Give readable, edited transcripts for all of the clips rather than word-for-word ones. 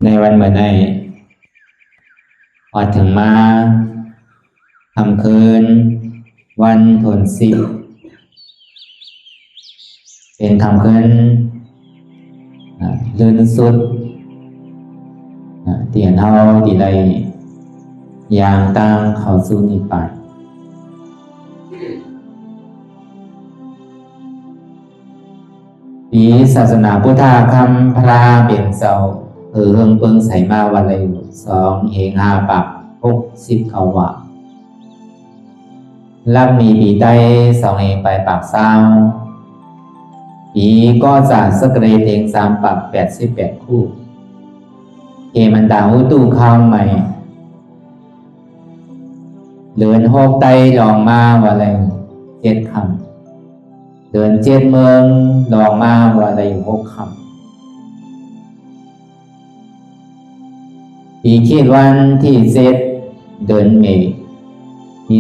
ในวันเมื่อไหร่พอถึงมาทำคืนวันทุนสิบเป็นทำคืนลื่นสุดเตียนเฮาดีไรอย่างต่างเข้าสู่นิพพานปีศาสนาพุทธคำพระเปลี่ยนเสาเฮิงเปิงใส่มาวันละอยู่2 เฮง5 ปัก60 เขาวะลักมีปีได้2 เฮงไปปากเศร้าปีก็จะสกเรเอง3 ปัก88 คู่เกมันดาวตู้ข้าวใหม่เดินหกไตลองมาวันละ7 คำเดิน7 เมืองลองมาวันละ6 คำปีคิดวันที่7 เดือนเมษปี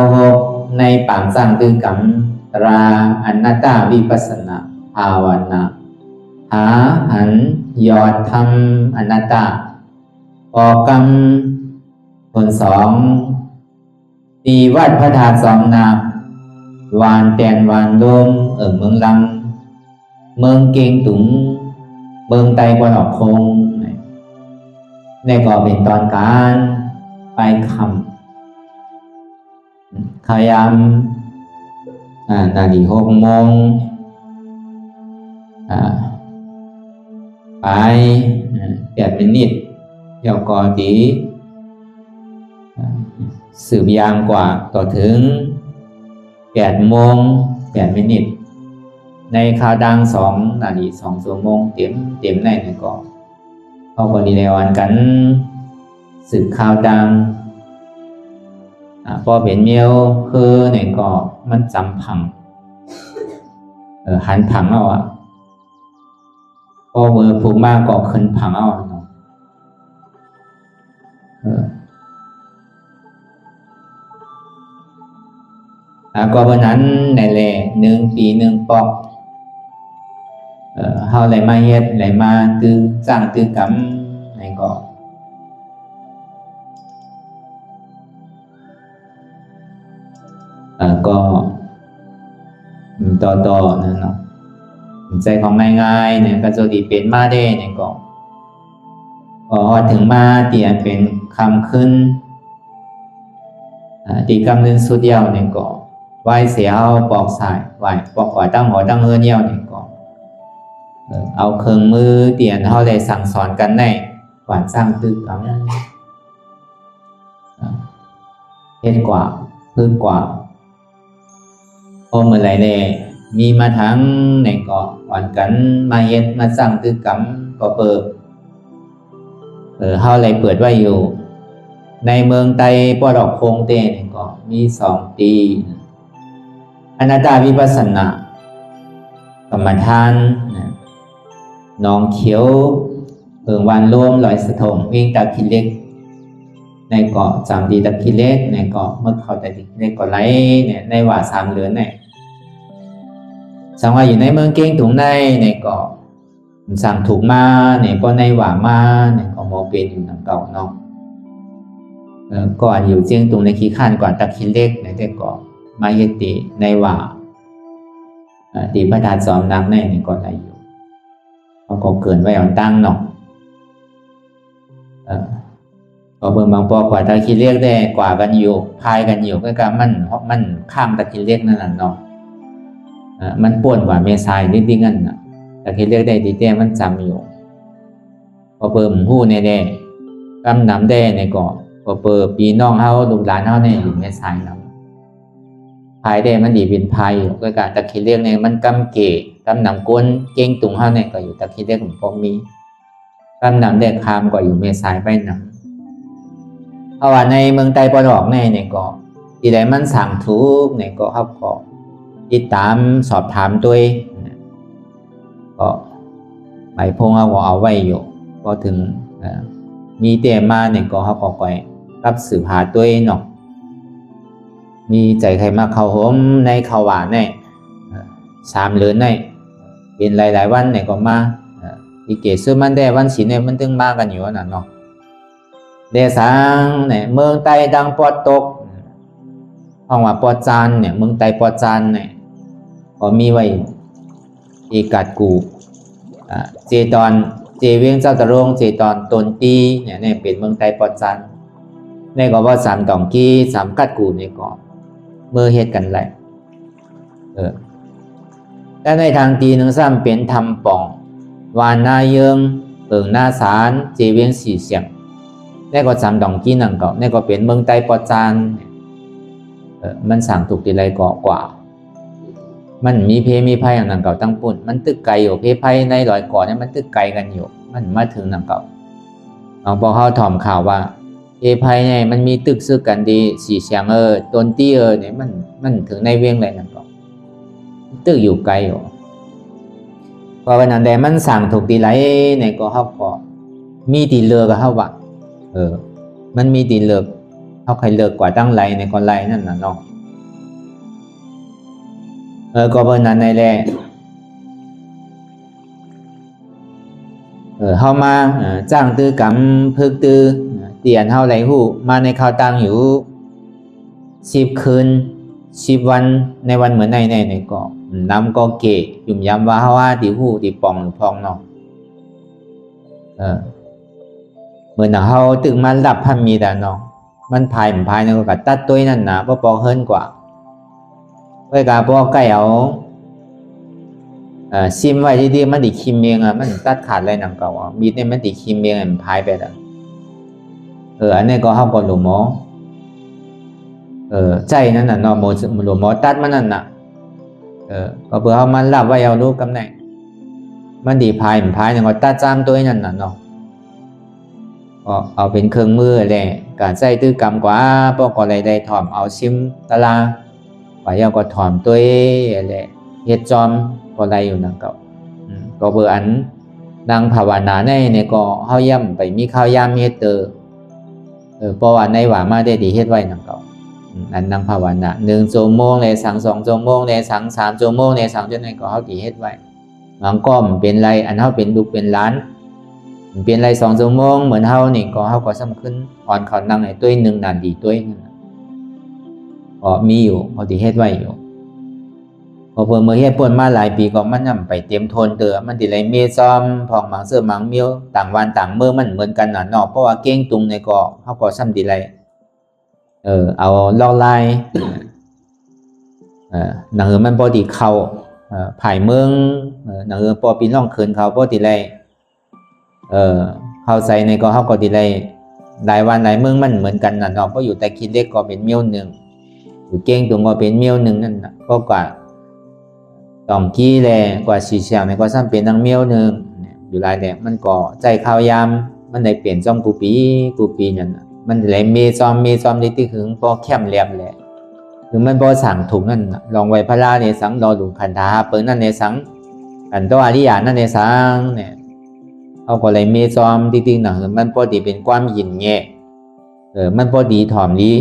2026ในปางสร้างตึงกำตราอนัตตาวิปัสสนาภาวนาหาหันยอดธรรมอนัตตาออกกรรมคน2ปีวัดพระธาตุ2 นาวานแตนวานโดมเมืองลังเมืองเกงตุงเมืองไตบนออกคงในก็เป็นตอนการไปคำขยามนาฬิกา6 โมงไป8 มินิเดี๋ยวก่อนดีสืบยามกว่าต่อถึง8 โมง 8 มินิในข่าวดัง2 นาฬิกา2 ชั่วโมงเต็มในก่อนเขาก็ดีในวันกันสืบข่าวดังพอเป็นเมียวคือเนี่ยก็มันจำพังหันพังเอาพอมือผูกมากก็ขึ้นพังเอาเนาะก็วันนั้นในแหล่1 ปี 1 ปอกเฮาไหลมาเฮ็ดไหลมาตื้อสร้างตื้อกรรมในก็ก็ต่อนั่นเนาะใจของง่ายๆเนี่ยก็จะดีเป็นมาได้เนี่ยก็ถึงมาเตียนเป็นคำขึ้นตีกำเนินสุดเดียวเนี่ยก็ไหวเสียเอาปอกสายไหวปอกก่อยตั้งหัวตั้งเฮือนเดียวเนี่ยก็เอาเครื่องมือเตียนเขาเลยสั่งสอนกันในหวานสร้างตึกเอาเฮ็ดกว่าพื้นกว่าพอเมื่อไรเนี่ยมีมาทั้งในเกาะหวานกันมาเฮ็ดมาสร้างตึกกำก็เปิดเขาเลยเปิดไว้อยู่ในเมืองไตปอดอกโคงเต้เนี่ยก็มี2 ปีอนัตตาวิปัสสนากรรมฐานน้องเขียววันรวมลอยสะทงวิ่งตะคิเล็กในเกาะจำดีตะคิเล็กในเกาะเมื่อเขาตะคิเล็กก็ไหลเนี่ยในว่า3 เหลือนเนี่ยสังว่าอยู่ในเมืองเก้งถุงในเกาะสั่งถูกมาเนี่ยก็ในว่ามาเนี่ยก็มองเป็นอยู่หนังเก่าเนาะก่อนอยู่เจียงตุงในขี้ข้านก่อนตะคิเล็กในแต่เกาะมาเยติในว่าตีพระธาตุ2 นักในก็ได้อยู่เขาก็เกินไว้เอาตั้งเนาะก็เบิ่งบางปอกว่าตะคิเล็กได้กว่ากันอยู่พายกันอยู่ก็การมันข้ามตะคิเล็กนั่นน่ะเนาะมันป่วนกว่าเมษายนิดๆนั่นน่ะตะคิเล็กได้ดีแต่มันจำอยู่พอเบิ่มฮู้ในแด่กำนำได้ในเกาะพอเปิดปีน้องเฮาลูกหลานเฮาเนี่ยอยู่เมษายนำพายได้มันดีเป็นพายอยู่ก็การตะคิเล็กเนี่ยมันกำเกะกำนำก้นเก่งตุงเฮาเนี่ยก็อยู่ตะคิเล็กของพวกมีกำนำได้คามก็อยู่เมษายไปนำเพราะว่าในเมืองไตปอดอกเนี่ยก็ที่ใดมันสั่งทุกเนี่ยก็เฮาก็ติดตามสอบถามตัวก็หมายพงเอาไว้อยู่พอถึงมีเตมาเนี่ยก็เขาก็ไปรับสืบหาตัวเนาะมีใจใครมาเข้าโฮมในเข้าหวานเนี่ย3 เหลือนเนี่ยเป็นหลายๆวันเนี่ยก็มา อีเกซื้อมันได้วันศีลเนี่ยมันตึงมากันอยู่นั่นเนาะเดสังเนี่ยเมืองไต้ดังปอดตกห้องว่าปอดจานเนี่ยเมืองไต้ปอดจานเนี่ยก็มีไว้อีกัดกูเจตอนเจเวียงเจ้าตะโรงเจตอนตนตีเนี่ยเป็นเมืองไต้ปอดจานในก็ว่าสามตองกี้สามกัดกูเนี่ยก็เมื่อเหตุกันไรแต่ในทางตีหนึ่งซ้ำเป็นทำป่องวานหน้าเยิงเปิงหน้าสารเจเวียงสี่เสียงนี่ก็สามดองกี้นั่งก็นี่ก็เป็นเมืองไต้ปอจานมันสั่งถูกตีไรก่อกว่ามันมีเพมีไพ่อย่างนั่งเก่าตั้งปุ่นมันตึกไกลอยู่เพไพ่ในรอยก่อเนี่ยมันตึกไกลกันอยู่มันมาถึงนั่งเก่าหลวงพ่อเขาถ่อมข่าวว่าเพไพ่เนี่ยมันมีตึกซื้อกันดีสี่เสียงต้นตี้เนี่ยมันถึงในเวียงเลยนั่งเก่าตึกอยู่ไกลอยู่เพราะวันนั้นแต่มันสั่งถูกตีไรในก็เขาก็มีตีเลือกกับเขาว่ามันมีตีเลือกเขาใครเลือกกว่าตั้งไรในคนไรนั่นน่ะเนาะก็วันนั้นในแหละเขามาจ้างตื้อกำพึกตื้อเตียนเขาไหลหูมาในข่าวตังอยู่10 คืน10 วันในวันเหมือนในก็น้ำก็เกะยุ่มย้ำว่าเขาว่าตีหูตีปองหรือพองเนาะเหมือนเขาตึกมันดับพันมีแต่เนาะมันพายในก็กัดตัดตัวนั่นนะเพราะปองเฮินกว่าเวลาพวกไก่เอาซิมไว้ดีๆมันติคิมเมียงมันตัดขาดอะไรหนังเก่ามีดเนี่ยมันติคิมเมียงมันพายไปแล้วอันนี้ก็เขาก็หลุมหมอใจนั่นน่ะเนาะหลุมหมอตัดมันนั่นน่ะก็เพื่อเขามันรับไว้เอารู้กำแหน่งมันดีพายเนี่ยก็ตัดจ้ามตัวนั่นน่ะเนาะก็เอาเป็นเครื่องมือแหละการใส่ตื้อกำกว่าพวกก็เลยได้ถ่อมเอาซิมตะลาว่ายังก็ถ่อมตัวแหละเฮ็ดจอมก็ได้อยู่นั่นก็เบอร์อันนางภาวนาในก็เฮาย่ำไปมีข้าวยามเฮ็ดเพราะว่าในว่ามาได้ดีเฮ็ดไว้นั่นก็อันนางภาวนา1 ชั่วโมงเลยสัง2 ชั่วโมงเลยสัง3 ชั่วโมงเลยสังจนไหนก็เฮาดีเฮ็ดไว้บางก็เป็นไรอันเฮาเป็นลูกเป็นหลานเป็นไร2 ชั่วโมงเหมือนเฮานี่ก็เฮาก็สำคัญอ่อนเขานั่งให้ตัวนึงนานดีตัวนั่นก็มีอยู่เฮาดีเฮ็ดไว้อยู่พอเพิ่นเมื่อเฮ็ดป่นมาหลายปีก็มันนำไปเตรียมทนมันสิไหลเมซ้อมพองหมังเสื้อหมังเมียวต่างวันต่างมื้อมันเหมือนกันน่ะเนาะเพราะว่าเก้งตุงในก็เฮาก็ซ้ำดีไหลเอาลอกลายหนังมันบ่ดีเข้าภายเมืองหนังปอปีน้องเขินเขาบ่ดีไหลเข้าใส่ในก็เฮาก็ดีไหลหลายวันหลายมื้อมันเหมือนกันน่ะเนาะเพราะอยู่แต่คิดเล็กก็เป็นเมียวนึงอยู่เก้งตุงก็เป็นเมียวนึงนั่นน่ะก็กว่าต่อมกี้แลกว่าสีเสียงในก็ซ้ำเป็นทั้งเมียวนึงอยู่หลายแหละมันก็ใจข้าวยามมันได้เปลี่ยนจอมกูปีนั่นน่ะมันไหลเมซอมได้ที่ถึงพอแคมแหลมแหละคือมันบ่สั่งถูกนั่นน่ะลองไว้พระราในสังรอหลุมคันธาเปิ้นนั่นในสังกันตัวอริยานั่นในสังเนี่ยเอาก็เลยเมซอมที่หนังมันพอดีเป็นความยินแง่มันพอดีถ่อมลี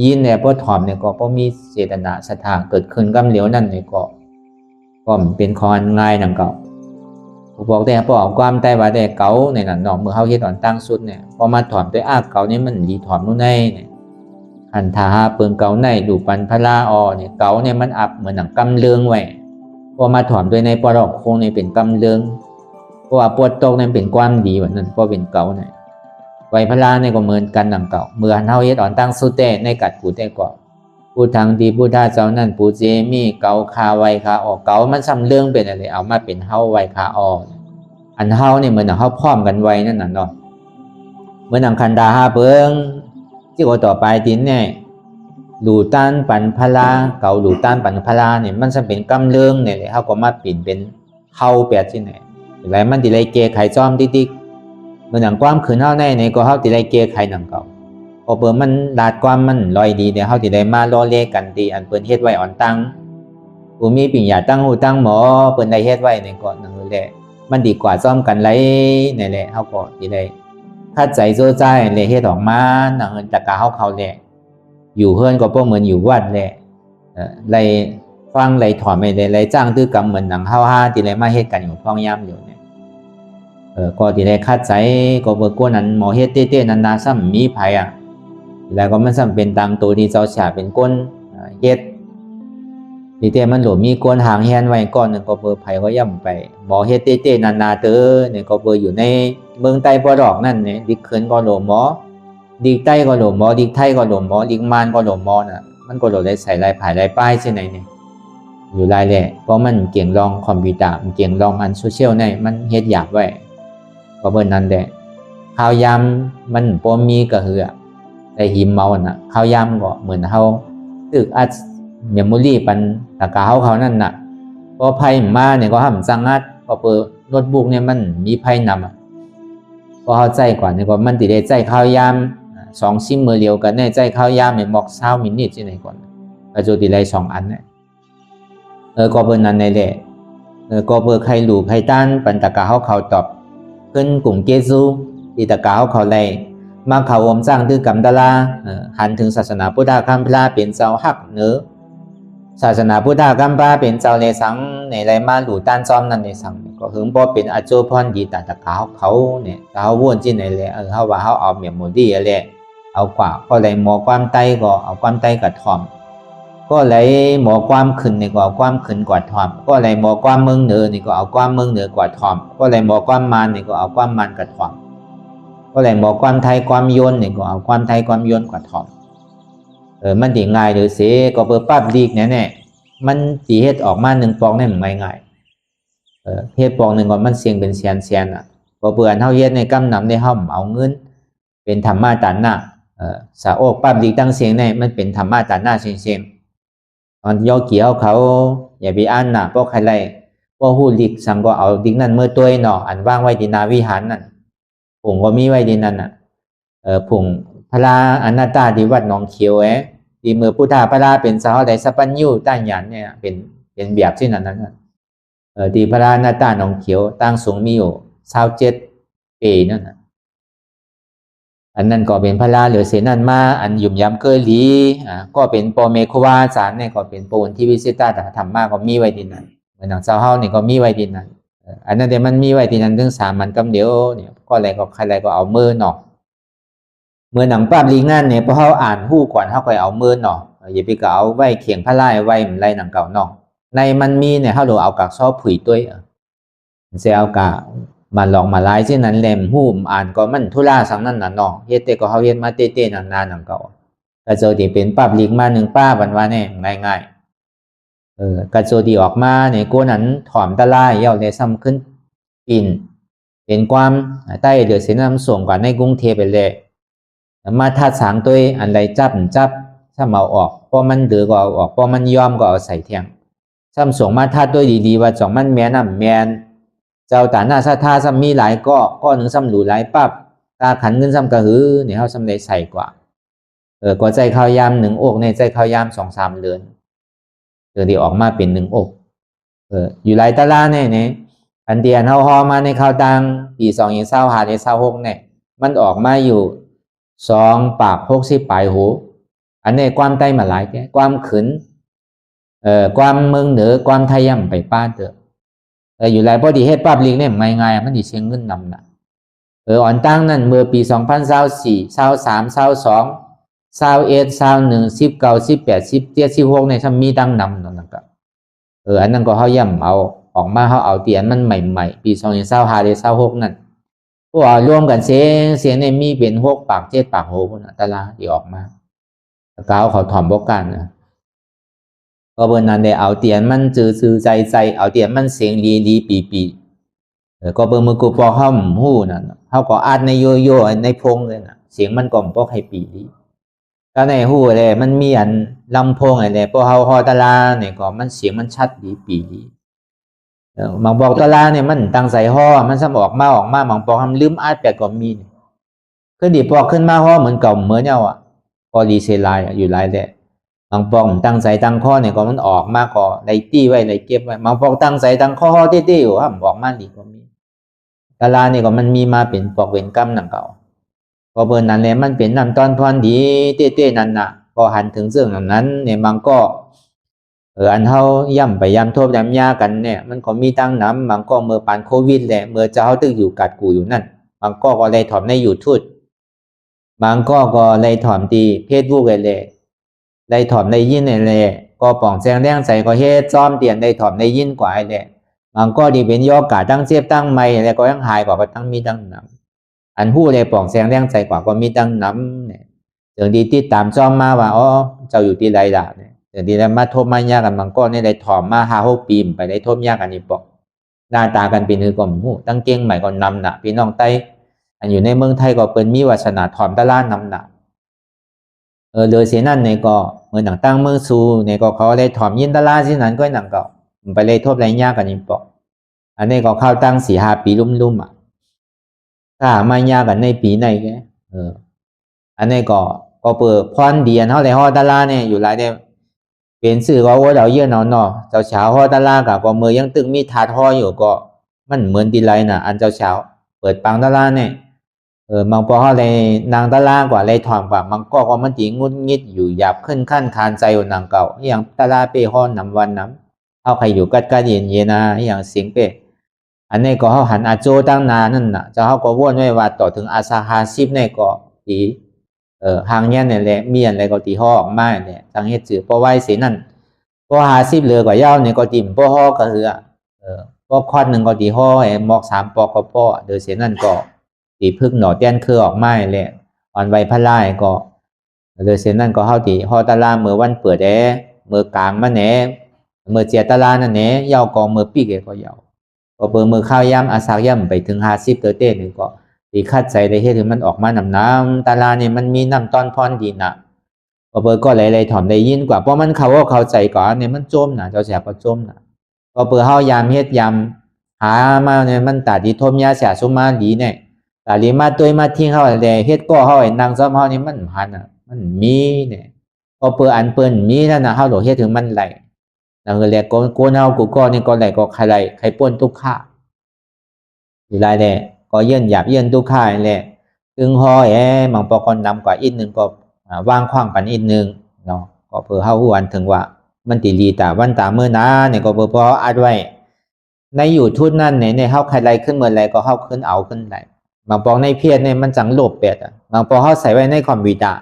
ยินเนี่ยพอถ่อมเนี่ยก็บ่มีเจตนาศรัทธาเกิดขึ้นกำเหลียวนั่นเนี่ยก็เป็นคอนง่ายนั่นก็บอกแต่พอเอาความแต่ว่าได้เก่าในนั่นเนาะเมื่อเฮาเฮ็ดตอนตั้งสุดเนี่ยพอมาถ่อมด้วยอาเก่านี่มันดีถ่อมนู่นในเนี่ยคันธาเปิงเก่าในดูปันพระอเนี่ยเก่าเนี่ยมันอับเหมือนหนังกำเลืองไว้พอมาถ่อมด้วยในปรอกคงนี่เป็นกำเลืองเพราะว่าปวดตกนั้นเป็นความดีว่านั้นเพราะเป็นเก่าเนี่ยไว้พระเนี่ยก็เหมือนกันดังเก่าเมื่อเฮาเฮ็ดตอนตั้งสุดแต่ในกัดกูแต่ก็ผู้ทางดีผู้ท่าเจ้านั่นผู้เจมีเกาคาไวคาออกเกามันซ้ำเรื่องเป็นอะไรเอามาเป็นเฮาไวคาออกอันเฮาเนี่ยเหมือนเฮาพร้อมกันไวนั่นน่ะเนาะเหมือนคันดาฮาเปิงที่ก็ต่อไปตินเนี่ยหลู่ต้านปันพลาเกาหลู่ต้านปันพลาเนี่ยมันซ้ำเป็นกำเรื่องเนี่ยเฮาก็มาปิ่นเป็นเฮาแปดที่ไหนอะไรมันติไรเกไข่จอมติ๊กเหมือนความขืนเฮาในก็เฮาติไรเกไข่หนังเก่าพอเปิ่นมันลาดความมันลอยดีเดี๋ยวเฮาสิได้มาล้อเล่กันตีอันเปิ้นเฮ็ดไว้อ่อนตั้งผู้มีปิ่งหยาตั้งหูตั้งหมอเปิ้นได้เฮ็ดไว้นี่ก็นั่นแหละมันดีกว่าซ่อมกันไหลนี่แหละเฮาก็สิได้ถ้าใจโซใจเลยเฮ็ดออกมานั่นจักกะเฮาเขาแหละอยู่เฮือนก็บ่เหมือนอยู่วัดแหละไล่ฟังไล่ถอนไม่ได้ไล่จ้างตื้อกำเหมือนหนังเฮาหาที่ไล่มาเฮ็ดกันอยู่พ้องยามอยู่เนี่ย ก็ที่ได้คัดใจก็เบอร์กวนนั้นหมอเฮ็ดเต้ๆนันนาซ้ำมีภัยแล้วก็มันซ้ำเป็นตามตัวที่เจ้าฉาเป็นก้นเฮ็ดที่เต้มันหลมีก้นหางแฮนไว้ก่อนนึงก็เบอร์ภัยก็ย่ำไปหมอเฮ็ดเต้ๆนันนาเตอเนี่ยก็เบอร์อยู่ในเมืองใต้บ่ดอกนั่นเนี่ยดิกเขินก็โหลหมอดิกใต้ก็โหลหมอดิกไทยก็โหลหมอดิกมานก็โหลหมอน่ะมันก็โหลได้ใส่ลายผายลายป้ายเช่นไหนเนี่ยอยู่ลายแหละเพราะมันเก่งลองคอมพิวเตอร์มันเก่งลองอันโซเชียลเนี่ยมันเฮ็ดหยาบไว้ก็เบอร์นั้นแหละข้าวยำมันบ่มีกระเหือแต่หิมเมาน่ะข้าวยำก็เหมือนเฮาตึกอัดเมมโมรี่ปันตะกาเขานั่นน่ะพอไพ่มาเนี่ยก็ห้ามสั่งอัดพอเปิดโน้ตบุ๊กเนี่ยมันมีไพ่นำพอเขาใจก่อนเนี่ยก็มันติได้ใจข้าวยำ2 ซิมมือเดียวกันเนี่ยใจข้าวยำเนี่ยบอก20 มินิที่ไหนก่อนก็จะติได้2 อันเนี่ยก็เบอร์นั้นในแหละก็เบอร์ใครหลูใครต้านปันตะกาเขาตอบขึ้นกลุ่มเกซูที่ตะกาเขาเลยมาเขาวมสร้างตื้อกำดาลาหันถึงศาสนาพุทธคัมภีร์เป็นเจ้าหักเนื้อศาสนาพุทธคัมภีร์เป็นเจ้าในสังในไรมาหลูต้านซ้อมนั่นในสังก็หึงบ่เป็นอาโจพรดีแต่ตะกาเขาเนี่ยเขาวนที่ไหนเลยเขาว่าเขาเอาเมียมโมดี้อะไรเอากว่าก็เลยหมอความไตก็เอาความไตกับทอมก็เลยหมอความขึ้นนี่ก็เอาความขึ้นกว่าทอมก็เลยหมอความเมืองเหนือนี่ก็เอาความเมืองเหนือกว่าทอมก็เลยหมอความมานนี่ก็เอาความมานกับทอมก็เลยหมอความไทยความโยนนี่ก็เอาความไทยความโยนกว่าทอมมันดีง่ายหรือเสียก็เปิดปั๊บดีกเนี่ยมันตีเฮ็ดออกมา1 ปองเนี่ยมันง่ายเฮ็ดปอง1ก็มันเสียงเป็นแสนก็เบื่อเฮาเฮ็ดในกำนำในห้อมเอาเงินเป็นธรรมะตันน่ะสาโอกปั๊บดีตั้งเสียงเนี่ยมันเป็นธรรมะตันน่ะเสียงตอนย่อเกี่ยวเขาอย่าไปอ่านน่ะพวกใครไรพวกฮู้ลิกสังก็เอาดิกนั่นเมื่อตัวเนาะอันว่างไว้ที่นาวิหารนั่นผงก็มีไว้ที่นั่นน่ะผงพระอนัตตาที่วัดหนองเขียวที่เมื่อพุทธาพระเป็นสาวใดสัพพัญญูต้านหยันเนี่ยเป็นแบบที่นั้นที่พระอนัตตาหนองเขียวตั้งสูงมีอยู่27 ปีนั่นน่ะอันนั้นก็เป็นพระเหลือเสนันมาอันยุ่มยำเกยหลีก็เป็นปเมฆวาสารเนี่ยก็เป็นปูนที่วิสิตาธรรมะก็มีไว้ที่นั่นเหมือนหนังเจ้าเฮานี่ก็มีไว้ที่นั่นอันนั้นเดี๋ยวมันมีไว้ที่นั่นถึง3 มันกำเดียวเนี่ยก็อะไรก็ใครก็เอามือหนอกเมื่อหนังป้าลิงนั่นเนี่ยพอเขาอ่านหู้ก่อนเขาก็เอามือหนอกอย่าไปเอาไว้เขียงพระไล่ไว้มันไล่หนังเก่าหนอกในมันมีเนี่ยเขาเอากากซอผุยตัวเสียเอากามาลองมาไล่เช่นนั้นแหลมหู้อ่านก็มันทุล่าสังนั่นน่ะนอกเฮ็ดแต่ก็เขาเฮ็ดมาเต้ๆนานๆหนังเก่าก็เจอที่เป็นป้าลิงมา1 ป้าวันว่าเนี่ยง่ายๆกระโจดีออกมาเนี่ยกูนั้นถอมตะไลเย่าเลยซ้ำขึ้นปิ่นเป็นความใต้เดือดเสียน้ำส่งกว่าในกรุงเทพไปเลยมาทัดสางตัวอันใดจับถ้าเมาออกพอมันเดือก็เอาออกพอมันยอมก็เอาใส่เทียงซ้ำส่งมาทัดด้วยดีๆว่าจ่องมันแม่น้ำแมนเจ้าตาหน้าซาท่าซ้ำมีหลายก็หนึ่งซ้ำหลูหลายปั๊บตาขันเงินซ้ำกระหือเนี่ยเขาซ้ำได้ใส่กว่าก็ใจข้าวยาม1 อกในใจข้าวยาม2-3 เดือนที่ออกมาเป็น1 อกอยู่หลายตะลาเนี่ยอันเดียนเฮาฮอมาในข่าวตังปี2025ใน26เนี่ยมันออกมาอยู่2 ปาก 60 ปลายหูอันนี้ความใต้มาหลายแก่ความขืนความเมืองเหนือความไทยย่ำไปป้าเถอะอยู่หลายพอดีเฮ็ดปั๊บลิงเนี่ยง่ายๆมันสิเชียงเงินนำน่ะอ่อนตั้งนั่นเมื่อปี2024 23 22 21 21 19 18 17 16เนี่ยถ้ามีดังนำนั่นนะครับอันนั้นก็เขาย่ำเอาออกมาเขาเอาเตียนมันใหม่ๆปี2025หรือ26นั่นพวกรวมกันเสียงในมีเป็น6 ปาก 7 ปากโหพุ่นน่ะตะลาที่ออกมาแล้วก็เขาถ่อมบ่กันนะก็เบิ่นนั้นได้เอาเตียนมันจื้อๆใจเอาเตียนมันเสียงลีปีก็เบิ่งมือกูพอห้อมฮู้นั่นเฮาก็อัดในโยในพงเลยน่ะเสียงมันก็บ่ให้ปีลีก็ในฮู้แหละมันมีอันลำโพงอะไรพอเฮาฮอตะลาเนี่ยก็มันเสียงมันชัดดีปีลีบางบอกตะลาเนี่ยมันตั้งใส่ฮ้อมันซ้ำออกมาบางปอกทำลืมอัดแต่ก็มีคือดีปอกขึ้นมาฮ้อเหมือนเก่าเหมือนเนี่ยก็ดีเซลายอยู่หลายแหละบางปอกตั้งใส่ตั้งข้อเนี่ยก็มันออกมาก็ได้ตี้ไว้ได้เก็บไว้บางปอกตั้งใส่ตั้งข้อเต้ๆอยู่ครับออกมาดีก็มีตะลาเนี่ยก็มันมีมาเป็นปอกเป็นกำหนังเก่าก็เบิ่นนั้นแหละมันเป็นน้ำตอนพรดีเต้ๆนั่นน่ะก็หันถึงเรื่องนั้นเนี่ยบางก็ อันเฮาย่ำไปย่ำโทษย่ำยากันเนี่ยมันก็มีตั้งน้ำบางก็เมื่อปานโควิดแหละเมื่อเจ้าตึกอยู่กัดกูอยู่นั่นบางก็เลยถอมในยูทูบบางก็เลยถอมตีเพจบุ๊กเลยได้ถอมในยินเลยก็ป่องแซงแรงใส่ก็เฮ็ดซ้อมเตียนได้ถอมในยินกว่าเลยบางก็ดีเป็นยอกาตั้งเสียบตั้งไม่แล้วก็ยังหายกว่าก็ตั้งมีตั้งน้ำอันหู้เลยป่องแซงแรงใส่กว่าก็มีตั้งน้ำเนี่ยถึงดีติดตามซ้อมมาว่าอ๋อเจ้าอยู่ที่ไรล่ะเนี่ยถึงดีแล้วมาทบมายากันบางก็เนี่ยได้ถอมมา5-6 ปีไปได้ทบยากันอีกปอกหน้าตากันเป็นคือก็หู้ตั้งเก่งใหม่ก็นำหนักพี่น้องไต้อันอยู่ในเมืองไทยก็เปิ้นมีวาสนาถอมตะล่านำหนักโดยเสียนั่นในก็เมื่อหนังตั้งเมืองซูในก็เขาได้ถอมยินตะล่าสินั้นก็หนังก็ไปเลยทบไรยากกันอีกปอกอันนี้ก็เข้าตั้ง4-5 ปีลุ่มๆถ้าไม่ยากกันในปีไหนแกอันนี้ก็เปิดพรเดียนเท่าไรฮอตะล่าเนี่ยอยู่หลายเนี่ยเป็นสื่อก็ว่าเราเยอะเนาะเจ้าเช้าฮอตะล่ากับก็เมื่อยังตึงมีถาดฮออยู่ก็มันเหมือนดีไรน่ะอันเจ้าเช้าเปิดปังตะล่าเนี่ยบางพอเขาเลยนางตะล่ากว่าเลยถอมกว่าบางก็มันตีงุดงิดอยู่หยาบขึ้นขั้นคานใจอยู่นางเก่าอย่างตะล่าเป้ห้อนำวันน้ำเขาใครอยู่กัดเย็นนะอย่างเสียงเป้อันนี้ก็เขาหันอาโจตั้งนานนั่นน่ะจะเขาก็ว่นไว้ว่าต่อถึงอาซาฮาซิบเนี่ยก็ตีหางเนี่ยเนี่ยแหละมีอะไรก็ตีห่อออกมาเนี่ยทางเฮ็ดจื่อเพราะไว้เสียนั่นเพราะ50เหลือกว่าเย้าเนี่ยก็ติ่มเพราะห่อก็คือเพราะข้อหนึ่งก็ตีห่อหมอก3 ปอกก็พอเดี๋ยวเสียนั่นก็ตีพึ่งหน่อเตี้ยนคือออกมาเลยอ่อนใบพะลายก็เลยเสียนั่นก็เฮาตีห่อตะลาเมื่อวันเปิดเมื่อกลางมาแหนเมื่อเจียตะลานั่นแหนเย้าก็เมื่อปีกก็เย้าก็เปิดมือข้าวย่ำอาซากย่ำไปถึง50เต้นี่ก็ตีคัดใส่ได้เฮ็ดให้มันออกมาน้ำตะลาเนี่ยมันมีน้ำตอนพรดีน่ะก็เปิดก็เลยถอมได้ยินกว่าเพราะมันเข้าใจก่อนเนี่ยมันจมน่ะเจ้าแสบก็จมน่ะก็เปิดเฮายามเฮ็ดยำหามาเนี่ยมันตาดีทมยาเสียสุมาดีเนี่ยตาดีมาตัวมาทิ้งเขาแต่เฮ็ดก็เขานางซ้อมเขานี่มันพันอ่ะมันมีเนี่ยก็เปิดอันเปิ้นมีนั่นน่ะเขาโดดเฮ็ดถึงมันไหลนั่นก็เรียกโกนเฮากูก็นี่ก็ไหลก็ใครป้นทุกข้าอยู่ไรแหละก็เยื่นหยาบเยื่นทุกข้าแหละถึงห่อบางปอกคนนำกว่าอีกนึงก็วางขว้างปันอีกนึงเนาะก็เพื่อเฮาฮู้อันถึงว่ามันติลีตาวันตาเมื่อนะเนี่ยก็เพื่ออัดไว้ในอยู่ทุนนั่นในเฮาใครไรขึ้นเมื่อไรก็เฮาขึ้นเอาขึ้นไหลบางปอกในเพียรเนี่ยมันจังโลภเป็ดบางปอกเฮาใส่ไว้ในคอมพิวเตอร์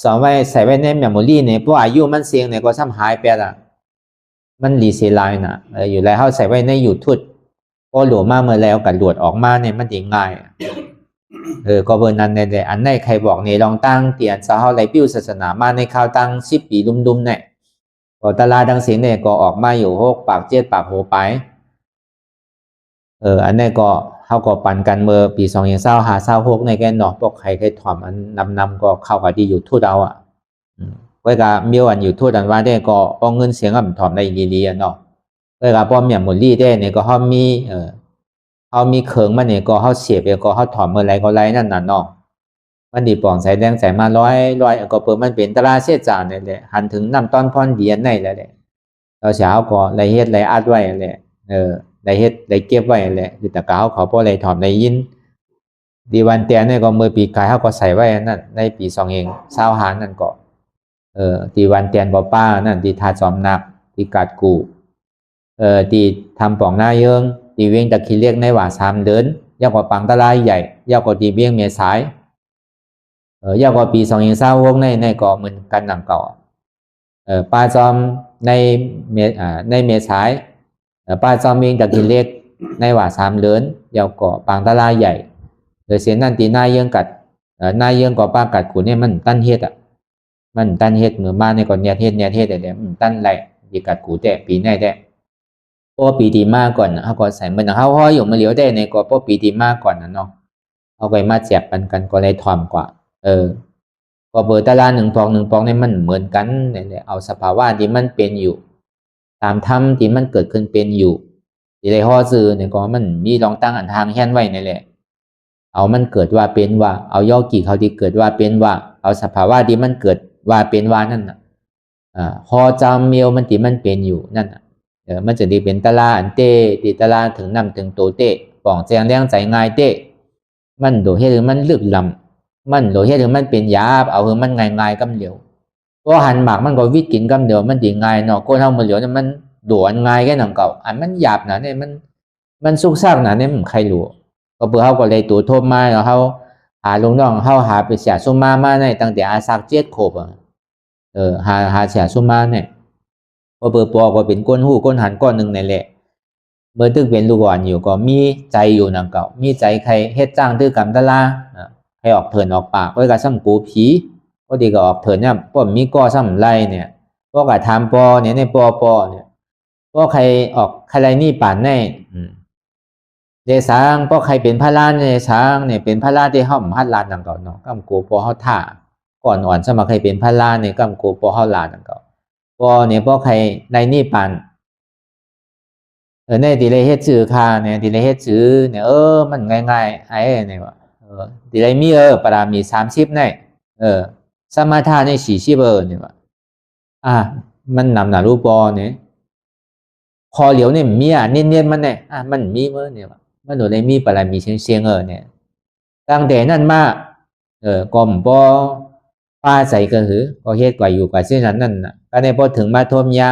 สอนไว้ใส่ไว้ในเมมโมรี่เนี่ยพวกอายุมันเสียงเนี่ยก็ซ้ำหายเป็ดมันรีเซลายน่ะอยู่แล้วเฮาใส่ไว้ในอยู่ทุนพอหลวมมาเมื่อแล้วกับหลวดออกมาเนี่ยมันจะง่ายก็เบอร์นั้นเนี่ยอันไหนใครบอกเนี่ยลองตั้งเตียนสาวไรปิ้วศาสนามาในข่าวตั้ง10 ปีดุมๆเนี่ยก็ตลาดดังเสียงเนี่ยก็ออกมาอยู่6 ปาก 7 ปากโหไปอันนี้ก็เขาก็ปั่นกันเมื่อปี2025-26ในแกนเนาะพวกใครถ่อมอันนำก็เข้ากับที่อยู่ทุดเอาไว้กับเมียวอันอยู่ทุดอันว่าได้ก็ป้องเงินเสียงกับถ่อมในดีๆเนาะไว้กับป้อมเนี่ยหมุนลี่ได้เนี่ยก็เขามีเขามีเขิงมันเนี่ยก็เขาเสียบก็เขาถ่อมเมื่อไรก็ไรนั่นน่ะเนาะมันดีป่องใส่แดงใส่มาร้อยก็เปิดมันเป็นตลาดเสียจานเนี่ยแหละหันถึงน้ำต้นพรเดียนในแล้วแหละเราเช้าก็ไรเฮ็ดไรอัดไว้แหละได้เฮ็ดได้เก็บไว้แหละคือตะกาเขาพอเลยถอมในยินดีวันเตียนเนี่ยก็เมื่อปีกายเขาก็ใส่ไว้นั่นในปี2025นั่นก็ดีวันเตียนบ่ป้านั่นดีทาจอมนักดีกัดกูดีทำป่องหน้าเยิงดีเวียงตะคีเรียกในว่า3 เดือนยาวกว่าปังตะลายใหญ่ยาวกว่าดีเวียงเมียสายยาวกว่าปี2026ในก็เหมือนกันหนังเก่าป้าจอมในเมียสายป้าจอมเองตะกินเล็กในว่า3 เดือนยาวกว่าปังตะลายใหญ่โดยเสียนั่นตีหน้าเยื่องกัดหน้าเยื่องกว่าป้ากัดกูเนี่ยมันตั้นเฮ็ดมันตั้นเฮ็ดเหมือนมาในก่อนเนี่ยเฮ็ดเดี๋ยวมันตั้นไหลดีกัดกูแต่ปีไหนแต่พอปีดีมากก่อนเขาก็ใส่เหมือนเขาห้อยอยู่มาเหลียวได้ในก็พอปีดีมากก่อนนะเนาะเอาไปมาแจกกันก็เลยถ่อมกว่าก็เบอร์ตะลา1 ปองเนี่ยมันเหมือนกันเนี่ยเอาสภาวะที่มันเป็นอยู่ตามธรรมที่มันเกิดขึ้นเป็นอยู่ที่ได้ห่อซื้อเนี่ยก็มันมีลองตั้งอันทางแห่นไว้นี่แหละเอามันเกิดว่าเป็นว่าเอาย่อกี่เขาที่เกิดว่าเป็นว่าเอาสภาวะที่มันเกิดว่าเป็นว่านั่นน่ะห่อจำเมียวมันที่มันเป็นอยู่นั่นน่ะมันจะได้เป็นตะลาอันเต้ตีตะลาถึงนำถึงโตเต้ป่องแจงแรงใจง่ายเต้มันโดดเฮ็ดถึงมันลึกลำมันโดดเฮ็ดถึงมันเป็นหยาบเอาถึงมันง่ายๆกำเหลียว ก็หันหมากมันก็วิกินกำเดียวมันดีง่ายเนาะก้นเฮามือเหลียวเนี่ยมันด่วนง่ายแค่หนังเก่าอันมันหยาบหนาเนี่ยมันซุกซากหนาเนี่ยมันใครรู้ก็เบื่อเฮาก็เลยตัวโทษมาแล้วเฮาหาลุงน้องเฮาหาไปเสียซุมมาในตั้งแต่อาซัก7 ขวบหาเสียซุมมาเนี่ยก็เบื่อปอก็เป็นก้นหู้ก้นหันก้อนหนึ่งในแหละเมื่อตึกเป็นลูกอ่อนอยู่ก็มีใจอยู่หนังเก่ามีใจใครเฮ็ดจ้างตื้อกำตะลาให้ออกเถินออกปากไว้กับซ้ำกูผีก็ดีก็ออกเถินเนี่ยพวกมีก้อซ้ำไรเนี่ยพวกกับถามปอเนี่ยในปอเนี่ยพวกใครออกใครไรนี่ป่านแน่เดสางพวกใครเป็นพระล้านเดสางเนี่ยเป็นพระล้านที่ห้อมฮัดลานหนังเก่าเนาะกัมกูปอเขาท่าก่อนอ่อนสมัครใครเป็นพระล้านเนี่ยกัมกูปอเขาลานหนังเก่าปอเนี่ยพวกใครในนี่ป่านในดีเลยเฮ็ดชื่อค่าเนี่ยดีเลยเฮ็ดชื่อเนี่ยมันง่ายๆไอ้เนี่ยว่าดีเลยมีปรามี30เนี่ยสมาทานใน40เนี่ยว่ามันนำหนารูปปอเนี่ยคอเหลียวเนี่ยมีเนียนมันเนี่ยมันมีเมื่อเนี่ยว่ามันโดนได้มีปรามีเชียงเนี่ยตั้งแต่นั้นมาก็มปอป้าใส่ก็หือก็เฮ็ดกว่าอยู่กว่าเส้นนั้นนั่นน่ะก็ได้พอถึงมาทมยา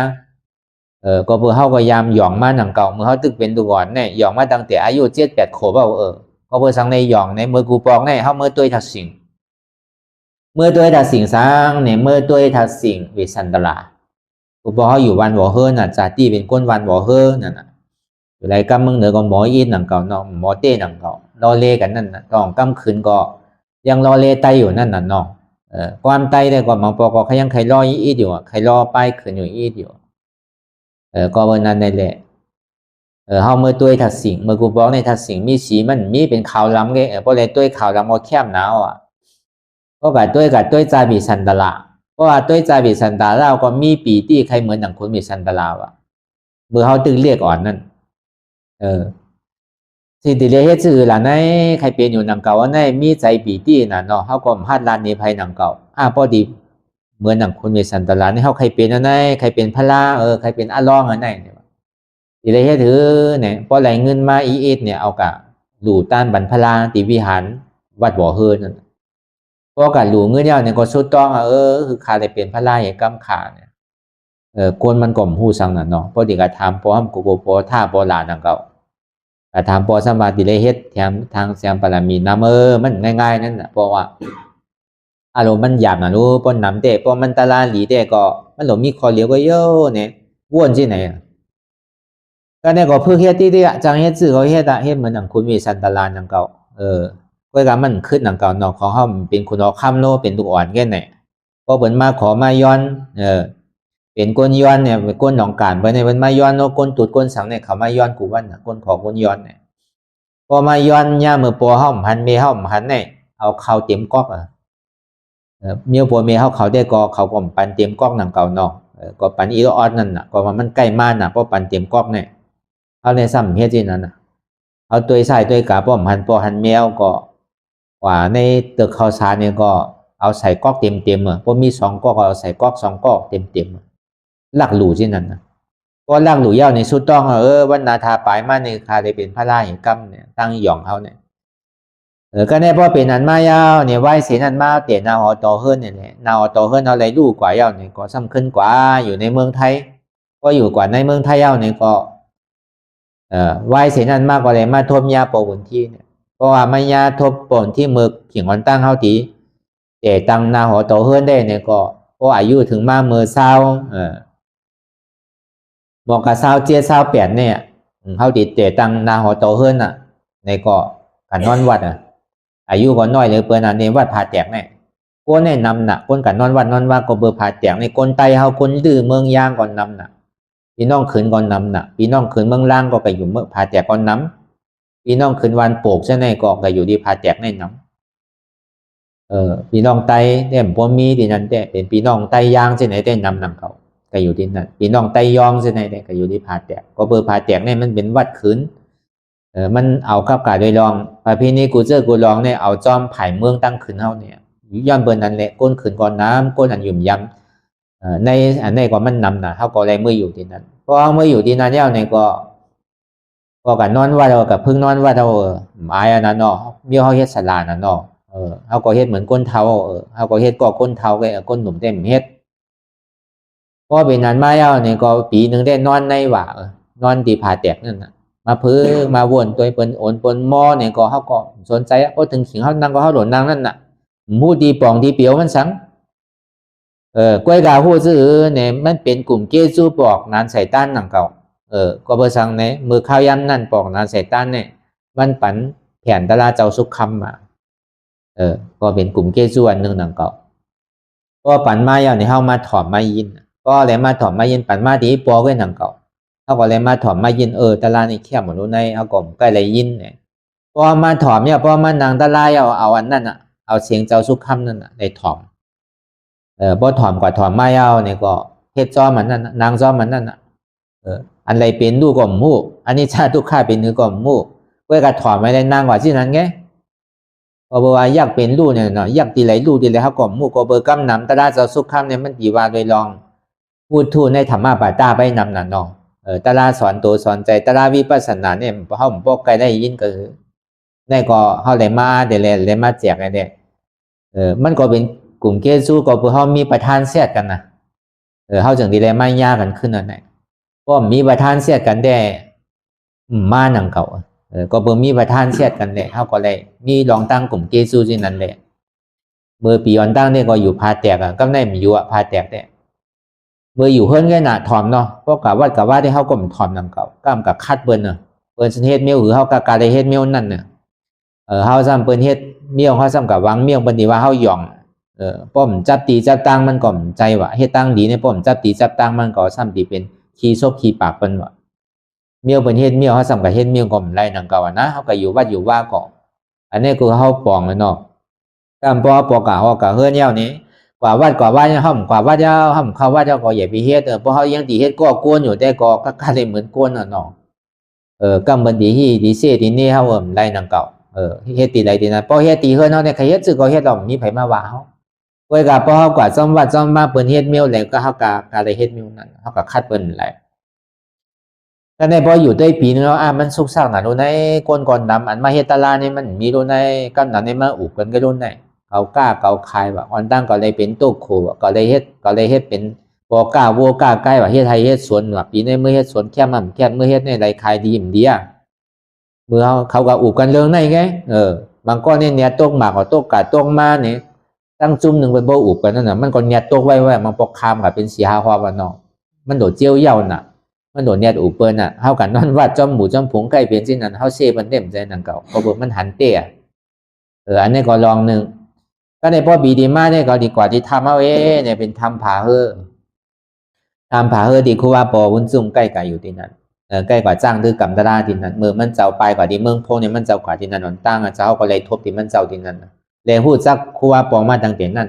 ก็เพื่อเฮาก็ยามหย่องมาหนังเก่าเมื่อเฮาตึกเป็นตัวก่อนเนี่ยหย่องมาตั้งแต่อายุ7-8 ขวบก็เพื่อสังในหย่องในเมื่อกูปองเนี่ยเฮาเมื่อตัวทักษิณเมื่อตัวทักษิณสร้างเนี่ยเมื่อตัวทักษิณวิสันตลากูปองเฮาอยู่วันบ่เฮิรน่ะจาติเป็นคนวันบ่เฮิรนั่นน่ะอยู่ไรกำมึงเหนือก็หมออีนหนังเก่าเนาะหมอเต้หนังเก่ารอเลกันนั่นน่ะต้องกำคืนก็ยังรอเลไตอยู่นั่นน่ะเนาะความไตได้ก็มังปอก็ยังใครรออีดอยู่ใครรอป้ายคืนอยู่อีดอยู่ก็วันนั้นได้แหละเฮาเมื่อตัวทัดสิงเมื่อกูบอกในทัดสิงมีสีมันมีเป็นขาวล้ำแกเพราะอะไรตัวขาวล้ำก็แคบหนาวเพราะกับตัวจาบิสันตละเพราะว่าตัวจาบิสันตละก็มีปีที่ใครเหมือนดังคนมีสันตละเมื่อเฮาตึงเรียกอ่อนนั่นสิ่งที่เรียกเฮ็ดชื่อล่ะในใครเป็นอยู่หนังเก่าว่าในมีใจปีที่น่ะเนาะเฮาก็ฮัดลานในภัยหนังเก่าพอดีเหมือนหนังคนมีสันตละนี่เฮาใครเป็นอันไหนใครเป็นพระลาใครเป็นอาลองอันไหนเนี่ยที่ได้เฮ็ดถือเนี่ยพอไหลเงินมาอีเอสเนี่ยเอากะหลู่ต้านบรรพลาติวิหารวัดบ่อเฮิรนั่นพอกะหลู่เงินเนี่ยก็สุดต้องคือขาได้เป็นพระลาให้กำขาเนี่ยกวนมันก่อมฮู้สังนั่นเนาะพอดีกะถามพอห้ำกูโปท่าบ่ลานังเก่ากะถามพอสมาธิได้เฮ็ดแถมทางแสงปรมีนำมันง่ายๆนั่นน่ะเพราะว่าอารมณ์มันหยาบน่ะรู้ป้นนำแต่พอมันตะลาหลีแต่ก็มันหลงมีคอเหลียวก็เยอะเนี่ยว่นที่ไหนก็เนี่ยก็เพื่อเฮ็ดที่จังเฮ็ดสื่อเขาเฮ็ดเหมือนหนังคุณมีสันตลานหนังเก่าก็การมันขึ้นหนังเก่าเนาะของเฮาเป็นคุณเอาค่ำโลเป็นลูกอ่อนแค่ไหนก็เพิ่นมาขอมาย้อนเป็นก้นย้อนเนี่ยเป็นก้นหนองการไปในเพิ่นมาย้อนเนาะก้นตูดก้นสังเนี่ยเขามาย้อนกูวันน่ะก้นขอก้นย้อนเนี่ยพอมาย้อนย่ามือปัวเฮาหันเมเฮาหันเนี่ยเอาเข้าเต็มก๊อกเมียปัวเมเฮาเขาได้ก็เขาก็ปันเต็มก๊อกหนังเก่าเนาะก็ปันอีออดนั่นน่ะก็ว่ามันใกล้มาน่ะเพราะปันเต็มก๊อกเนี่ยเอาในซ้ำเฮ็ดที่นั้นเอาตัวใส่ตัวกาป้อมหันปอหันแมวก็ว่าในตึกข้าวสารเนี่ยก็เอาใส่ก๊อกเต็มเพราะมี2 ก๊อกเอาใส่ก๊อก2 ก๊อกเต็มลักหลู่ที่นั้นนะก็ลักหลู่ยาวในสุดต้องวันนาทาปลายมาในคาได้เป็นพระราชกรรมเนี่ยตั้งหย่องเขาเนี่ยก็ได้พอเป็นอันมายาวเนี่ยไหวเสียนันมาเตียนาออตอเฮิรนเนี่ยนาออตอเฮิรนเอาอะไรลูกกว่ายาวเนี่ยก็ซ้ำขึ้นกว่าอยู่ในเมืองไทยก็อยู่กว่าในเมืองไทยยาวเนี่ยก็ไหวเสียนั้นมากกว่าเลยมาทบยาปบุญที่เนี่ยเพราะว่ามายาทบปนที่มือเขียงวันตั้งเขาตีแต่ตั้งนาหอโตเฮิรนได้เนี่ยก็เพราะอายุถึงมาเมื่อเศร้าบอกกับเศร้า7-8เนี่ยเขาติดแต่ตั้งนาหอโตเฮิรนในก็กันนอนวัดอายุก็น้อยเลยเปิ้นในวัดผาแตกเนี่ยก้นเนี่ยนำก้นกันนอนวัดก็เบอร์ผาแตกในก้นไตเขาก้นดื้อเมืองยางก่อนนำพี่น้องขืนก่อนนำพี่น้องขืนเมืองล่างก็อยู่เมื่อผาแตกก่อนนำพี่น้องขืนวันโปกใช่ไหมก็อยู่ที่ผาแตกในนำพี่น้องไตเนี่ยพอมีที่นั่นแต่เป็นพี่น้องไตยางใช่ไหนได้นำเขาก็อยู่ที่นั่นพี่น้องไตยองใช่ไหนได้ก็อยู่ที่ผาแตกก็เบอร์ผาแตกเนี่ยมันเป็นวัดขืนมันเอาข้าวกาโดยรองประเพณีกูกูลองเนี่ยเอาจอมไผ่เมืองตั้งขืนเฮาเนี่ยย้อนเบอร์นั้นแหละก้นขืนก่อนน้ำก้นอันหยุ่มยำในอันนี้ก็มันนำเขาก็เลยเมื่ออยู่ที่นั่นเพราะเมื่ออยู่ที่นั่นแล้วเนี่ยก็กันนอนว่าเรากับพึ่งนอนว่าเราหมายอันนั้นเนาะมีเขาเฮ็ดสลานั่นเนาะเขาก็เฮ็ดเหมือนก้นเท้าเขาก็เฮ็ดก็ก้นเท้าก็ก้นหนุ่มเต็มเฮ็ด พอเป็นนั้นมาแล้วเนี่ยก็ปีหนึ่งได้นอนในว่านอนตีผ่าแตกนั่นน่ะมาพื้นมาวนตัวเปิ้นโอนเปิ้นหม้อเนี่ยก็เขาก็สนใจก็ถึงขิงเขานั่งก็เขาหล่นนั่งนั่นน่ะมูดีป่องดีเปียวมันสังกล้วยกาหู้ซื่อเนี่ยมันเป็นกลุ่มเกจูปอกนานใส่ต้านหนังเก่าก็เบอร์สังเนี่ยมือข้าวย้ำนั่นปอกนานใส่ต้านเนี่ยมันปันแผ่นตลาเจ้าสุขคำมาก็เป็นกลุ่มเกจูอันหนึ่งหนังเก่าก็ปันมาอย่างนี้เข้ามาถอมมายินก็เลยมาถอมมายินปันมาดีปอก็หนังเก่าเขาก็เลยมาถอมมายินตลานี่เข้มหมดรู้ในเอากลมใกล้เลยยินเนี่ยพอมาถอมเนี่ยพอมานางตลาเอาอันนั้นอ่ะเอาเสียงเจ้าสุขคำนั่นอ่ะได้ถอมพอถอมกว่าถอมมาเนี่ยก็เฮ็ดซ้อมมันนั่นนางซ้อมมันนั่นอ่ะอันไรเป็นลูกก็มู่อันนี้ชาทุกข้าเป็นเนื้อก็มู่เว้ยก็ถอมไม่ได้นางกว่าที่นั้นไงพอบอกว่าอยากเป็นลูกเนี่ยเนาะอยากตีไหลลูกตีไหลเขาก็มู่ก็เบอร์กำนำตลาเจ้าสุขคำเนี่ยมันดีว่าโดยลองพูดทูในธรรมะปาตาไปนำนั่นเนาะตลาสอนตัวสอนใจตลาวิปัสสนาเนี่ยเขาผมบอกใครได้ยินก็คือได้ก็เขาเลยมาเดลเลยมาแจกไอ้เนี่ยมันก็เป็นกลุ่มเกจูก็เพื่อเขามีประธานเสียดกันนะเขาจึงดีเลยไม่ยากกันขึ้นนั่นแหละก็มีประธานเสียดกันได้มาหนังเก่าก็เพื่อมีประธานเสียดกันเลยเขาก็เลยมีลองตั้งกลุ่มเกจูที่นั่นเลยเมื่อปีอ่อนตั้งเนี่ยก็อยู่พาแตกก็ได้มีอยู่พาแตกเนี่ยเมื่ออยู่เฮิร์นก็หนาถอมเนาะเพราะกับว่าที่เขาก็มันถอมหนังเก่าก้ามกับคัดเบิ้ลเนาะเบิ้ลเฮ็ดเมียวหรือเขากับการได้เฮ็ดเมียวนั่นเนี่ยเขาซ้ำเปิ้นเฮ็ดเมียวเขาซ้ำกับวางเมียวเปิ้นดีว่าเขาหย่องป้อมจับตีจับตังมันก็ใจว่าเฮ็ดตังดีในป้อมจับตีจับตังมันก็ซ้ำตีเป็นขี้ซบขี้ปากเปิ้นว่าเมียวเปิ้นเฮ็ดเมียวเขาซ้ำกับเฮ็ดเมียวก็ไรนังเก่านะเขาก็อยู่วัดอยู่ว่าก็อันนี้คือเขาปองเนาะตามปอกะเขาก็เฮือนยาวนี้กว่าวัดห้อมกว่าวัดยาวห้อมเข้าวัดยาวก็อย่าไปเฮ็ดเพราะเขายังตีเฮ็ดก็กวนอยู่แต่ก็เลยเหมือนกวนเนาะกำบันดีฮีดีเซดีนี่เขาไรนังเก่าเฮ็ดตีไรตีนะพอเฮ็ดตีเฮือนเฮาเนี่ยใครเฮ็ดซื่อก็เฮ็ดดอกมีไผมาว่าเฮาไว้ก็พอเฮากว่าซ่อมวัดซ่อมมาเปิ้นเฮ็ดเมียวแล้วก็เฮากะได้เฮ็ดเมียวนั่นเฮาก็คัดเปิ้นแหละแต่ในพออยู่ได้ปีนึงแล้วมันสุกซักน่ะรู้ในก้นก่อนดำอันมาเฮ็ดตลาดนี่มันมีรู้ในกำนั้นนี่มาอุกกันก็รู้ในเขากล้าเขาขายว่าอ่อนตั้งก็เลยเป็นโต๊ะโคก็เลยเฮ็ดเป็นบ่กล้าวัวกล้าไก่ว่าเฮ็ดไทยเฮ็ดสวนว่าปีนี้มื้อเฮ็ดสวนแค่มันแค่มื้อเฮ็ดในไรขายดีอิ่มดีเมื่อเขาก็อุบกันเรื่องไหนไงบางก้อนเนี่ยตกหมากกับตกกาดตกมาเนี่ยตั้งจุ่มหนึ่งเป็นโบอุบกันนั่นน่ะมันก็เนี่ยตกไว้มันปกคามกับเป็นสีหาฮอวันนอมันโดดเจียวเย่าน่ะมันโดดเนี่ยอุบเปิ้ลน่ะเขากันนั่นว่าจอมหมูจอมผงใกล้เป็นสิ่งนั้นเขาเซมันเต็มใจนั่งเก่าเขาบอกมันหันเตี้ยอันนี้ก็ลองหนึ่งก็ในพ่อบีดีมากเนี่ยก็ดีกว่าที่ทำเอาเนี่ยเป็นทำผาเฮอดีคือว่าปอวุ้นซุ่มใกล้กันอยู่ที่นั่นใกล้กว่าจ้างดื้อกำตลาดินนั้นเมื่อมันเจ้าไปกว่าที่เมืองพงเนี่ยมันเจ้ากว่าที่นั่นนตั้งเจ้าก็เลยทบที่มันเจ้าที่นั่นเลยพูดซักครัวปองมาตั้งแต่นั่น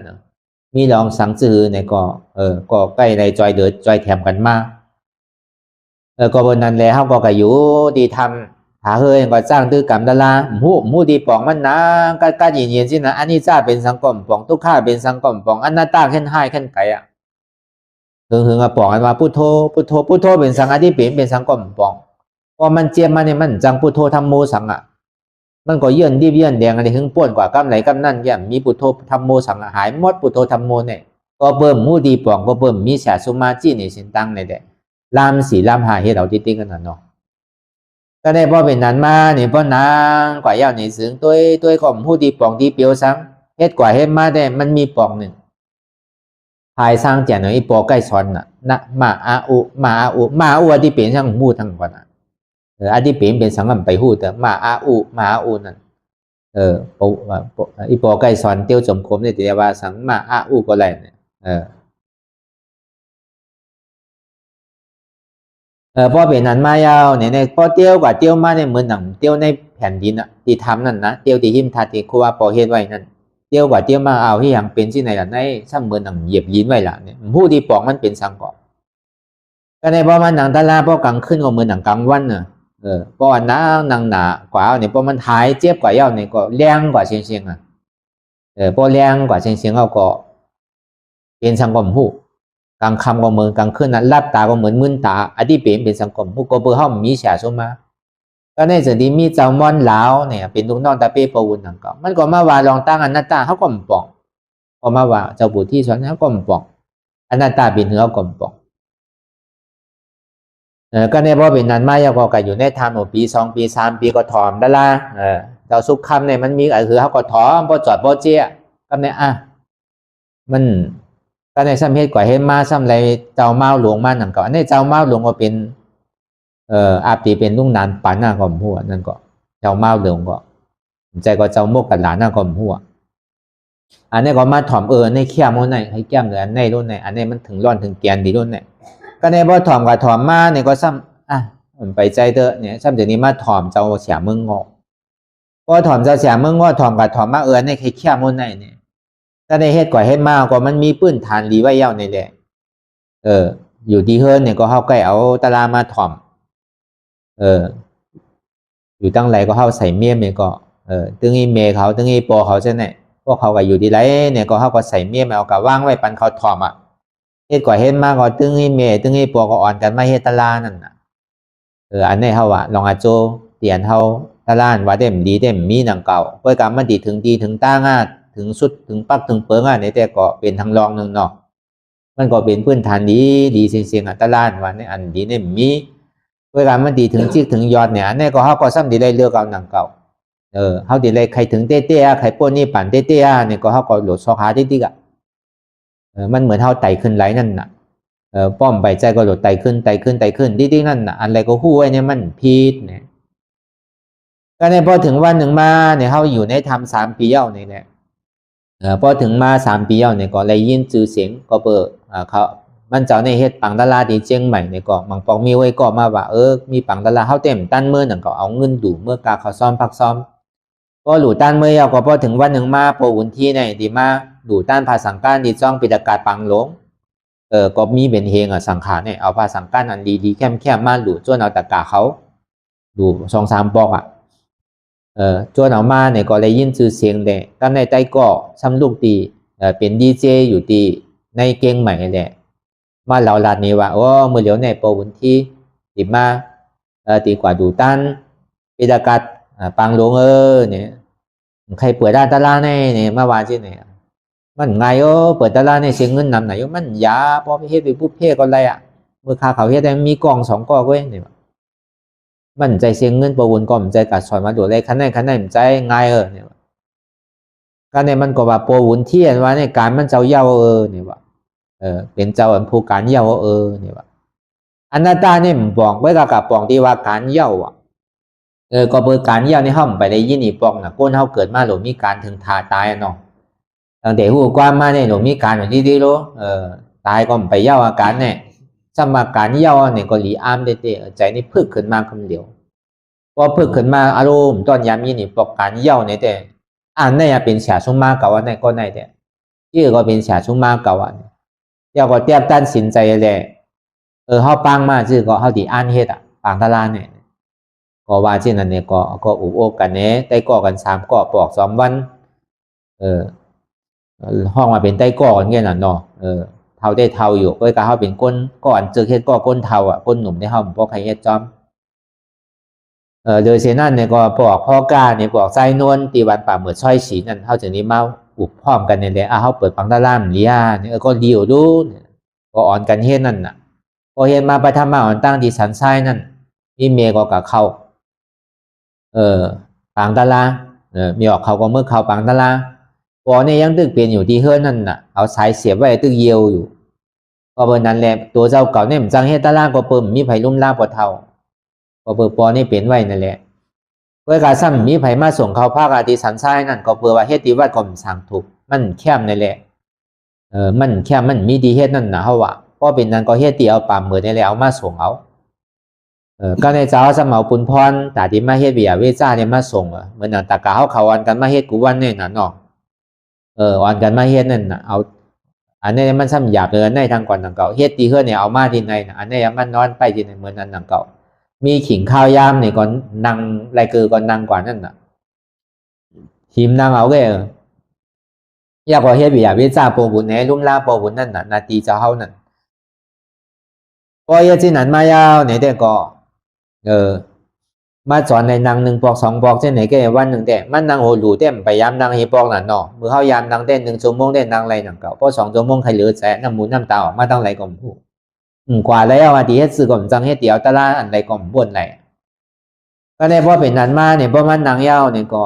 มีลองสังจือเนี่ยก็ใกล้ในจอยเดือดจอยแถมกันมากก็บนนั้นแล้วเขาก็อยู่ดีทำหาเฮยก็จ้างดื้อกำตลาหูดีปองมันนะก็เย็นๆสินะอันนี้จ้าเป็นสังคมปองทุกข้าเป็นสังคมปองอันนั้นตาขึ้นให้ขึ้นไกลหึงปองกันว่าพุทโธเป็นสังฆที่เป็นสังกรมปองพอมันเจียมมาเนี่ยมันจังพุทโธธรรมโมสังมันก็เยื่อนดิบเยื่อนแดงอะไรหึงป่วนกว่ากำไหลกำนั่นแย่มีพุทโธธรรมโมสังหายหมดพุทโธธรรมโมเนี่ยก็เบิ่มมูดีปองก็เบิ่มมีแสสุมาจี้ในสินตังในเด็กลามสีลามหายให้เราติ๊กกันเนาะก็ได้พอเป็นนั้นมาเนี่ยพอนางกว่าเย้าในสึงตัวของมูดีปองดีเปียวสังเฮ็ดกว่าเฮ็ดมาได้มันมีปองหนึ่งภายสร้างแจนอีปอใกล้ซ้อนน่ะมาอาอุที่เป็นช่างมูทั้งก่อนอันที่เป็นสังกัไปหูแต่มาอาอุนั่นอีปอใกล้ซ้อนเตี้ยวจมคมเนี่ยแต่ว่าสังมาอาอุก็ไรเนี่ยพอเป็นนั้นมายาวเนี่ยพอเตี้ยวกว่าเตี้ยวมาเนี่ยเหมือนหนังเตี้ยวในแผ่นดินที่ทำนั่นนะเตี้ยวที่หิมทัดที่ครัวปอเฮ็ดไว้นั่นเตี้ยวกว่าเตี้ยวมาเอาที่ยังเป็นที่ไหนล่ะในซ้ำเหมือนหนังเหยียบยินไว้ล่ะเนี่ยผู้ที่ปองมันเป็นสังกอก็ในพอมันหนังตาลาพอกลางขึ้นก็เหมือนหนังกลางวันพอหนังหนากว่าเนี่ยพอมันหายเจ็บกว่าเย้าเนี่ยก็แรงกว่าเชียงพอแรงกว่าเชียงเขาก็เป็นสังกอมผู้กลางคำก็เหมือนกลางคืนนั้นรับตาก็เหมือนมึนตาอดีเป็นสังคมผู้ก็เบอร์ห้องมีเสียสมาก็ในส่วนที่มีเจ้ามอนเหลาเนี่ยเป็นลูกน้องตาเป้ปวุนต่างก็มันก็มาว่าลองตั้งอนัตตาเขาก็มปองพอมาว่าเจ้าบุตรที่สอนเขาก็มปองอนัตตาเป็นเหือก็มปอง ก็ในบ่เป็นนั้นมาอยากก็อยู่ในทำปี2ปี3ปีก็ถอมได้ละเจ้าสุขคำเนี่ยมันมีคือเขาก็ถอมบ่จอดบ่เจี๊ยก็เนี่ยมันก็ในซ้ำเฮ็ดกว่าเฮ็ดมาซ้ำไรเจ้าเมาหลวงมานั่นก็อันนี้เจ้าเมาหลวงก็เป็นอาปีเป็นลุงนานปันหน้าก็หัวนั่นก็เจ้าเมาหลวงก็ใจก็เจ้าโมกกันหลานหน้าก็หัวอันนี้ก็มาถอมในเขี้ยมไหนให้แก้มเหลือในรุ่นไหนอันนี้มันถึงร้อนถึงแกนดีรุ่นไหนก็ในบ่ถอมกับถอมมาเนี่ยก็ซ้ำมันไปใจเถอะเนี่ยซ้ำเดี๋ยวนี้มาถอมเจ้าเสียมึงงอก็ถอมเจ้าเสียมึงงอถอมกับถอมมาในให้เขี้ยมไหนเนี่ยถ้าในเฮ็ดกว่าเฮ็ดมากก็มันมีปื้นฐานดีไว้เย้าในแหละอยู่ที่เฮิร์นเนี่ยก็เข้าใกล้เอาตะลามาถอมอยู่ตั้งไรก็เข้าใส่เมียเนี่ยก็ตึงอีเมเขาตึงอีปอเขาใช่ไหมพวกเขาก็อยู่ดีไรเนี่ยก็เขาก็ใส่เมียเอากับว่างไว้ปันเขาถอมเฮ็ดกว่าเฮ็ดมากก็ตึงอีเมตึงอีปอก็อ่อนกันไม่เฮ็ดตะลานั่นอันนี้เขาลองอาโจเตียนเขาตะลานว่าเต็มดีเต็มมีหนังเก่าเพื่อการมันดีถึงดีถึงตั้งถึงสุดถึงปักถึงเปิงในแต่ก็เป็นทางรองหนึ่งเนาะมันก็เป็นพื้นฐานดีเสียงตะลานว่าในอันดีเนี่ยมีเวลามันดีถึงจิกถึงยอดเนี่ยอันนี้ก็เขาก็ซ้ำดีได้เลือกเอาหนังเก่าเขาดีเลยใครถึงเตี้ยใครป้นนี่ปั่นเตี้ยเนี่ยก็เขาก็หลุดซอกหาติ๊กมันเหมือนเขาไต่ขึ้นไหลนั่นน่ะป้อมไปใจก็หลุดไต่ขึ้นติ๊กนั่นน่ะอะไรก็หู้ไว้เนี่ยมันพีดเนี่ยก็ในพอถึงวันหนึ่งมาเนี่ยเขาอยู่ในทำ3 ปีเย้าเนี่ยแหละพอถึงมา3 ปีเย้าเนี่ยก็เลยยินชื่อเสียงก็เปิดเขามันเจ้าในเฮ็ดปังดาราดีเจียงใหม่เนี่ยก็มังปองมีไว้ก็มาว่ามีปังดาราเขาเต็มตั้นเมื่อหนึ่งก็เอาเงินดูเมื่อกาเขาซ้อมพักซ้อมก็หลู่ตั้นเมื่อยาวก็พอถึงวันหนึ่งมาโปอุ่นที่เนี่ยดีมาหลู่ตั้นภาสังการดีจ้องปิดอากาศปังหลงก็มีเป็นเฮงสังขารเนี่ยเอาภาสังการอันดีแค่มาหลู่จนเอาตะกาเขาดู2-3 ปอกจนเอามาเนี่ยก็เลยยินชื่อเสียงเด็กก็ในใต้ก็ซ้ำลูกตีเป็นดีเจอยู่ตีในเก่งใหม่แหละมาเหล่าลาดนี้ว่าเมื่อเดี๋ยวในโปวุนที่ติมาตีกว่าดูตันปิดากาศปังหลวงเนี่ยใครเปิดด้านตลาดเนี่ยมาว่าที่เนี่ยมันไงเปิดตลาดเนี่ยเสียเงินนำไหนมันยาพอไปเฮ็ดไปปุ๊บเฮ็ดก็อะไรเมื่อค่าเขาเฮ็ดได้มีกล่อง2 กล่องเว้ยเนี่ยมันใจเสียเงินโปวุนก็มันใจกัดสอนมาดูเลยคันไหนมันใจไงเนี่ยก็เนี่ยมันก็ว่าโปวุนที่ว่าในการมันเจ้าเย้าเนี่ยว่าเป็นเจ้าอันผู้การเย้าเนี่ยว่าอนัตตาเนี่ยบอกไว้กับปองที่ว่าการเย้าก็เปิดการเย้าในห้องไปได้ยินอีปองนะก้นเขาเกิดมาหลงมีการถึงทาตายเนาะตั้งแต่หูกว้างมาเนี่ยหลงมีการอย่างที่รู้ตายก็ไปเย้าอาการเนี่ยสมการเย้าเนี่ยก็หลีอ้ามได้ใจนี่พึกขึ้นมาคำเดียวพอพึกขึ้นมาอารมณ์ตอนยามยินอีปองการเย้าเนี่ยแต่เนี่ยเป็นเสียชุ่มมากกว่าในก็ในแต่ที่ก็เป็นเสียชุ่มมากกว่าเดี๋ยวก็เตรียมตั้นสินใจเลยเขาปังมาชื่อก็เขาดีอ่านเฮ็ดปังตลาดเนี่ยก็ว่าเช่นนั้นเนี่ยก็อุบโอกันเนี่ยได้ก่อกัน3 ก่อปอก2 วันห้องมาเป็นใต้ก่อกันเงี้ยน่ะเนาะเท่าได้เท่าอยู่ก็การเขาเป็นก้นก่อนเจอเฮ็ดก้นเท่าก้นหนุ่มได้เขาบอกใครเฮ็ดจอมโดยเช่นนั้นเนี่ยก็บอกพ่อกาเนี่ยบอกใจนวลตีวันป่าเหมือนช้อยฉีนั่นเขาจากนี้มาอุบพร้อมกันเนี่ยเขาเปิดปังตลาดเลียเนี่ยก็ดีอยู่ดูก็อ่อนกันเฮ็ดนั่นน่ะพอเฮ็ดมาไปทำมาอ่อนตั้งดีสันไส้นั่นมีเมย์ก็กับเขาปังตลาดมีออกเขาก็เมื่อเขาปังตลาดพอเนี่ยยังตึกเปลี่ยนอยู่ที่เฮือนนั่นน่ะเอาสายเสียบไว้ตึกเยียวอยู่ก็เบอร์นั้นแหละตัวเจ้าเก่าเนี่ยมันจังเฮ็ดตลาดก็เปิ่มมีไผลุ่มล่าปวดเท่าก็เบอร์ปอนี่เปลี่ยนไว้นั่นแหละเพื่อการซ้ำมีไผมาส่งเขาภาคอาทิสันไส้นั่นก็เปิ่ว่าเฮ็ดที่วัดก็สั่งถูกมันแคบนั่นแหละมันแคบมันมีดีเฮ็ดนั่นนะเฮาว่าพอเป็นนั้นก็เฮ็ดที่เอาปามมือนี่แหละเอามาส่งเอาก็ในเจ้าสมเอาปุนพรแต่ที่มาเฮ็ดเบียเวจ้าเนี่ยมาส่งเหมือนตากาเขาวันกันมาเฮ็ดกูวันเนี่ยน่ะเนาะวันกันมาเฮ็ดนั่นน่ะเอาอันนี้มันซ้ำหยาบเลยในทางก่อนทางเก่าเฮ็ดที่เฮือเนี่ยเอามาที่ไหนอันนี้มันนอนไปที่ไหนเหมือนนั้นทางเก่ามีขิงข้าวยามเนี่ยก่อนนั่งไรเกือก่อนนั่งกว่านั่นน่ะหิมนั่งเอาแกอยากว่าเฮ็ดเบียเวจ้าโปบุญเนี่ยลุ่มลาโปบุญนั่นน่ะนาทีจะเฮานั่นก็เฮ็ดที่นั้นมายาวเนี่ยแต่ก็มาสอนในนาง1 ปอก 2 ปอกเช่นไหนก็วันหนึ่งแต่มันนางโหลูเต็มไปยามนางเฮปอกนั่นเนาะมือเขายามนางเต้น1 ชั่วโมงเต้นนางไรหนังเก่าพอ2 ชั่วโมงใครเหลือแสน้ำมูน้ำตาออกมาตั้งไรก็พู กว่าแล้วดีเฮ็ดสื่อก่อนจังเฮ็ดเดียวตะลาอันใดก่อนบ่นไหนก็ได้เพราะเป็นนั้นมาเนี่ยเพราะมันนางยาวเนี่ยก็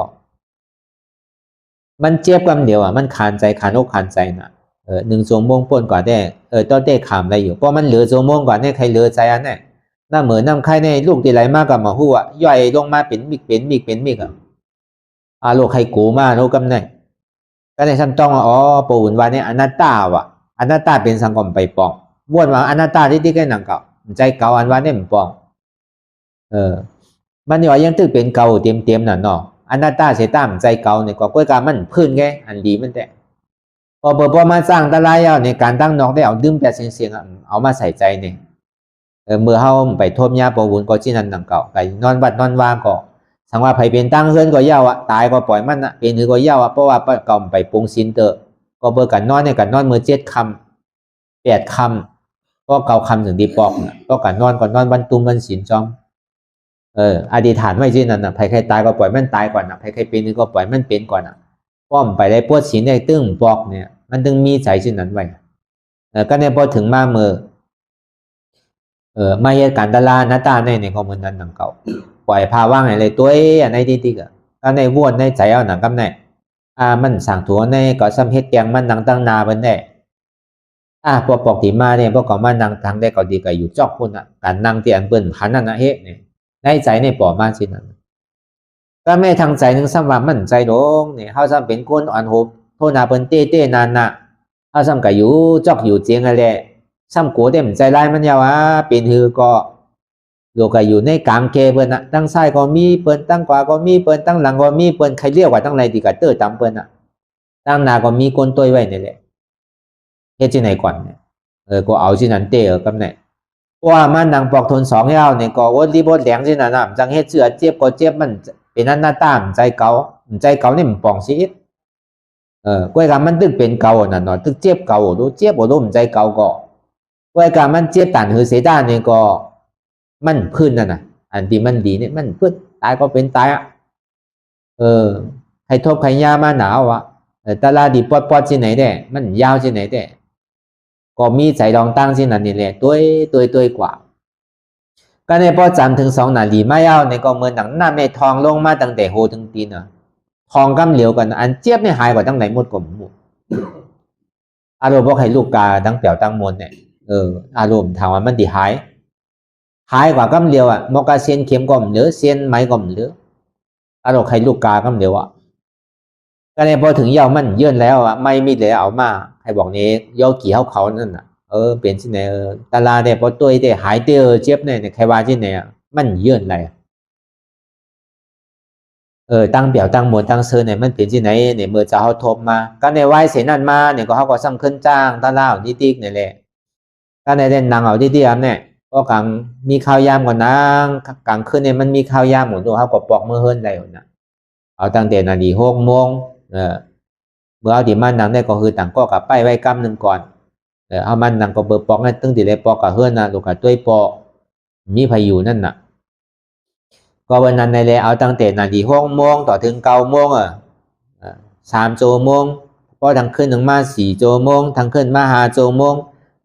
มันเจ็บกำเดียวมันขานใจขานอกขานใจน่ะ1 ชั่วโมงป่นกว่าได้ต้นได้ขามได้อยู่เพราะมันเหลือชั่วโมงกว่าเนี่ยใครเหลือใจอันเนี่ยน้าเหมือนน้ำไข่ในลูกที่ไหลมากกับหมาหัวย่อยลงมาเป็นมิกลูกใครกูมาโนกำเนี่ยก็ในชั้นต้องปูนว่าเนี่ยอนัตตาว่ะอนัตตาเป็นสังคมไปปองวนว่าอนัตตาที่แค่หนังเก่าใจเก่าอันว่าเนี่ยมันปองมันว่ายังตึกเป็นเก่าเตรียมนั่นเนาะอนัตตาเสียตามใจเก่าเนี่ยก็กล้วยการมันพื้นไงอันดีมันแต่พอมาสร้างตะไลเอาในการตั้งนอกได้เอาดื่มแบบเสียงเอามาใส่ใจเนี่ยเมื่อเฮาไปทบยาปวุนก็ที่นั่นหนังเก่าไปนอนบัดนอนวางก็สังว่าไผเป็นตั้งเฮือนก็เย้าตายก็ปล่อยมันเป็นหือก็เย้าเพราะว่าเก่าไปปรุงศีลเตอก็เบอร์กันนอนเนี่ยกันนอนมือ7 คำ 8 คำก็เก่าคำถึงดีปอกก็กันนอนก่อนนอนวันตุ้มวันศีลจอมอธิษฐานไว้ที่นั่นไผใครตายก็ปล่อยมันตายก่อนไผใครเป็นหือก็ปล่อยมันเป็นก่อนป้อมไปได้ปวดศีลได้ตึ้งปอกเนี่ยมันถึงมีใจที่นั้นไว้ก็เนี่ยพอถึงมาเมื่อมาเหตุการณ์ตลาหน้าตาในข้อมูลนั้นหนังเก่าปล่อยพาว่างอะไรตัวในที่ก็ในวนในใจเอาหนังกำแน่มันสั่งถัวในก็ซ้ำเฮ็ดแกงมันหนังตั้งนาเป็นแน่พวกปอกที่มาเนี่ยพวกก็มานั่งทางได้ก็ดีก็อยู่จอกคนการนั่งที่อันเปิ้นพันนั่นเฮ็ดเนี่ยในใจในปอมาสินั้นก็ไม่ทางใจนึงซ้ำว่ามันใจดงเนี่ยเฮาซ้ำเป็นคนอ่อนหุบโทนาเปิ้นเต้นานเฮาซ้ำก็อยู่จอกอยู่เจียงอะไรซ้ำกัวเต็มใจร้ายมันยาวเป็นหือก็โลกอยู่ในกลางเกเปิ้นตั้งซ้ายก็มีเปิ้นตั้งขวาก็มีเปิ้นตั้งหลังก็มีเปิ้นใครเรียกว่าตั้งไหนดีก็เตอตามเปิ้นตั้งหน้าก็มีคนต้วยไว้นี่แหละเฮ็ดที่ไหนก่อนเนี่ยก็เอาที่นั้นเตกับไหนว่ามันนางปอกทน2ยาวเนี่ยก็รีบแหลงที่นั่นจังเฮ็ดเสื้อเจ็บก็เจ็บมันเป็นหน้าตามใจเก่านี่มันปองสิกล้วยกามันตึกเป็นเก่านั่นเนาะตึกเจ็บเก่าดูเจ็บบ่รู้ใจเก่าก็กล้วยกามันเจ็บตันหือเสียด้านนี่ก็มันพื้นนั่นน่ะอันที่มันดีเนี่ยมันพื้นตายก็เป็นตายใครทบใครยามาหนาวตลาดีปอดที่ไหนได้มันยาวที่ไหนได้ก็มีใจรองตั้งที่นั่นนี่แหละตัวกว่าก็ในพอจำถึง2 นาฬิกาไม่ยาวในก็เหมือนหนังหน้าแม่ทองลงมาตั้งแต่โหถึงตีนทองกำเหลียวกันอันเจี๊ยบเนี่ยหายกว่าตั้งไหนหมดกว่าหมดอารมณ์บอกให้ลูกกาตั้งเปี่ยวตั้งมนเนี่ยอารมณ์ถามว่ามันดีหายกว่ากำเหลียวมอกาเซียนเข็มก่อมหรือเซียนไม้ก่อมหรืออารมณ์ให้ลูกกากำเหลียวก็ในพอถึงยาวมันยื่นแล้วไม่มีเลยเอามาให้บอกนี้ย่อกี่เขานั่นเป็นที่ไหนตลาดเนี่ยพอตัวได้หายเตอเจี๊ยบเนี่ยใครว่าที่ไหนมันยื่นอะไรตั้งเปี่ยวตั้งมนตั้งเซอร์เนี่ยมันเป็นที่ไหนเนี่ยเมื่อจะเขาทบมาก็ในไหวเสนันมาเนี่ยก็เขาก็ซ้ำขึ้นจ้างตลาดนิติกเนี่ยแหละก็ในเด่นนางเอาที่เนี่ยก็กลางมีข้าวยามก่อนนางกลางคืนเนี่ยมันมีข้าวยามหมดตัวเขาก็ปอกมือเฮิร์นได้นะเอาตั้งแต่นาที6 โมงเมื่อเอาที่มันนางได้ก็คือต่างก็กับป้ายไว้กำหนึ่งก่อนเอามันนางก็เบิกปอกให้ตั้งแต่ได้ปอกกับเฮิร์นลูกกับตัวปอกมีพายุนั่นน่ะก็วันนั้นในเลยเอาตั้งแต่นาที6 โมงต่อถึง9 โมง3 ชั่วโมงพอทั้งขึ้นถึงมา4 ชั่วโมงทั้งขึ้นมา5 ชั่วโมง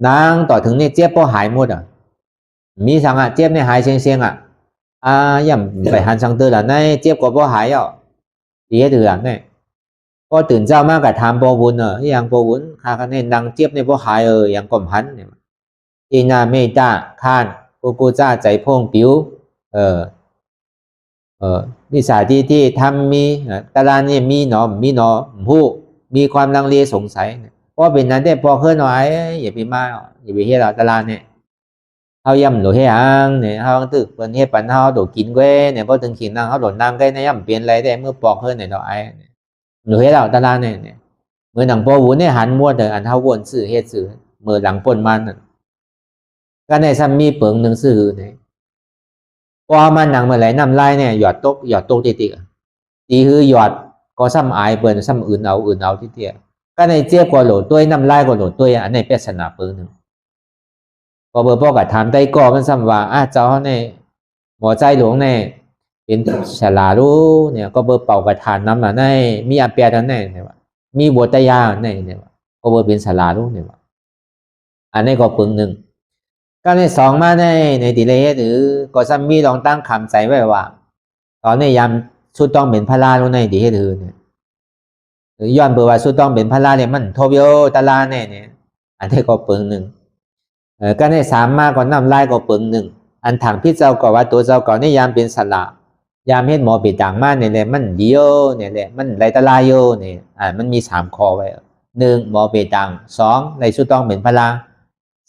นางต่อถึงเนี่ยเจี๊ยบพอหายหมดมีสังเจี๊ยบเนี่ยหายเชียงย่ำไปหันสังเตอร์ละในเจี๊ยบก็พอหายดีให้ถือเนี่ยก็ตื่นเช้ามากกับทำโปวุ้นอย่างโปวุ้นข้ากันเนี่ยดังเจี๊ยบเนี่ยพอหายอย่างก่อมหันเนี่ยอีนาเมตาข้านกูจ้าใจพงผิวนิสัยที่ทำมีตารางนี่มีหนอผู้มีความลังเลสงสัยเพราะเป็นนั้นได้พอเคลื่อนไหวอย่าไปมาอย่าไปเฮ็ดตารางเนี่ยเขาย่ำหนูเฮียงเนี่ยเขาตึกเป็นเฮ็ดปันเขาโดดกินเว้เนี่ยพอถึงขีดนั่งเขาโดดน้ำใกล้ในย่ำเปลี่ยนอะไรได้เมื่อปอกเคลื่อนเนี่ยเราหนูเฮ็ดตารางเนี่ยเมื่อหนังโปวุ้นเนี่ยหันม้วนแต่อันเขาวนสื่อเฮ็ดสื่อเมื่อหลังปนมันก็ในซ้ำมีเปิงหนึ่งสื่อเนี่ยพอมันหนังเมื่อไหร่น้ำลายเนี่ยหยอดตกตีคือหยอดก็ซ้ำอายเปิดซ้ำอื่นเอาที่เตี้ยก็ในเจี๊ยบก็โหลดตัวน้ำลายก็โหลดตัวอันในเป็นสนาเปิงหนึ่งก็เบอร์พ่อกับถามได้ก็มันซ้ำว่าเจ้าเนี่ยหมอใจหลวงเนี่ยเป็นฉลารู้เนี่ยก็เบอร์เป่ากระถานน้ำในมีอาเปียนั่นเนี่ยว่ามีบัวตยาเนี่ยว่าก็เบอร์เป็นฉลารู้เนี่ยว่าอันนี้ก็เปิงหนึ่งก็ ก็ในสองมาในดิเลหรือก็ซ้ำมีลองตั้งคำใจไว้ว่าตอนในยามสุดต้องเป็นพระราลงในดิเฮถือเนี่ยหรือย้อนเบอร์ว่าสุดต้องเป็นพระราเนี่ยมันโทบโยตาลาเนี่ยอันนี้ก็เปิงหนึ่งก็ในสามมาก่อนนำไล่ก็เปิงหนึ่งอันถังพี่เจ้าก็ว่าตัวเจ้าก่อนในยามเป็นสละยามเฮ็ดหมอปิดต่างมาเนี่ยแหละมันดีโยเนี่ยแหละมันไรตาลายโยเนี่ยมันมีสามคอไว้หนึ่งหมอปิดต่างสองในสุดต้องเป็นพระรา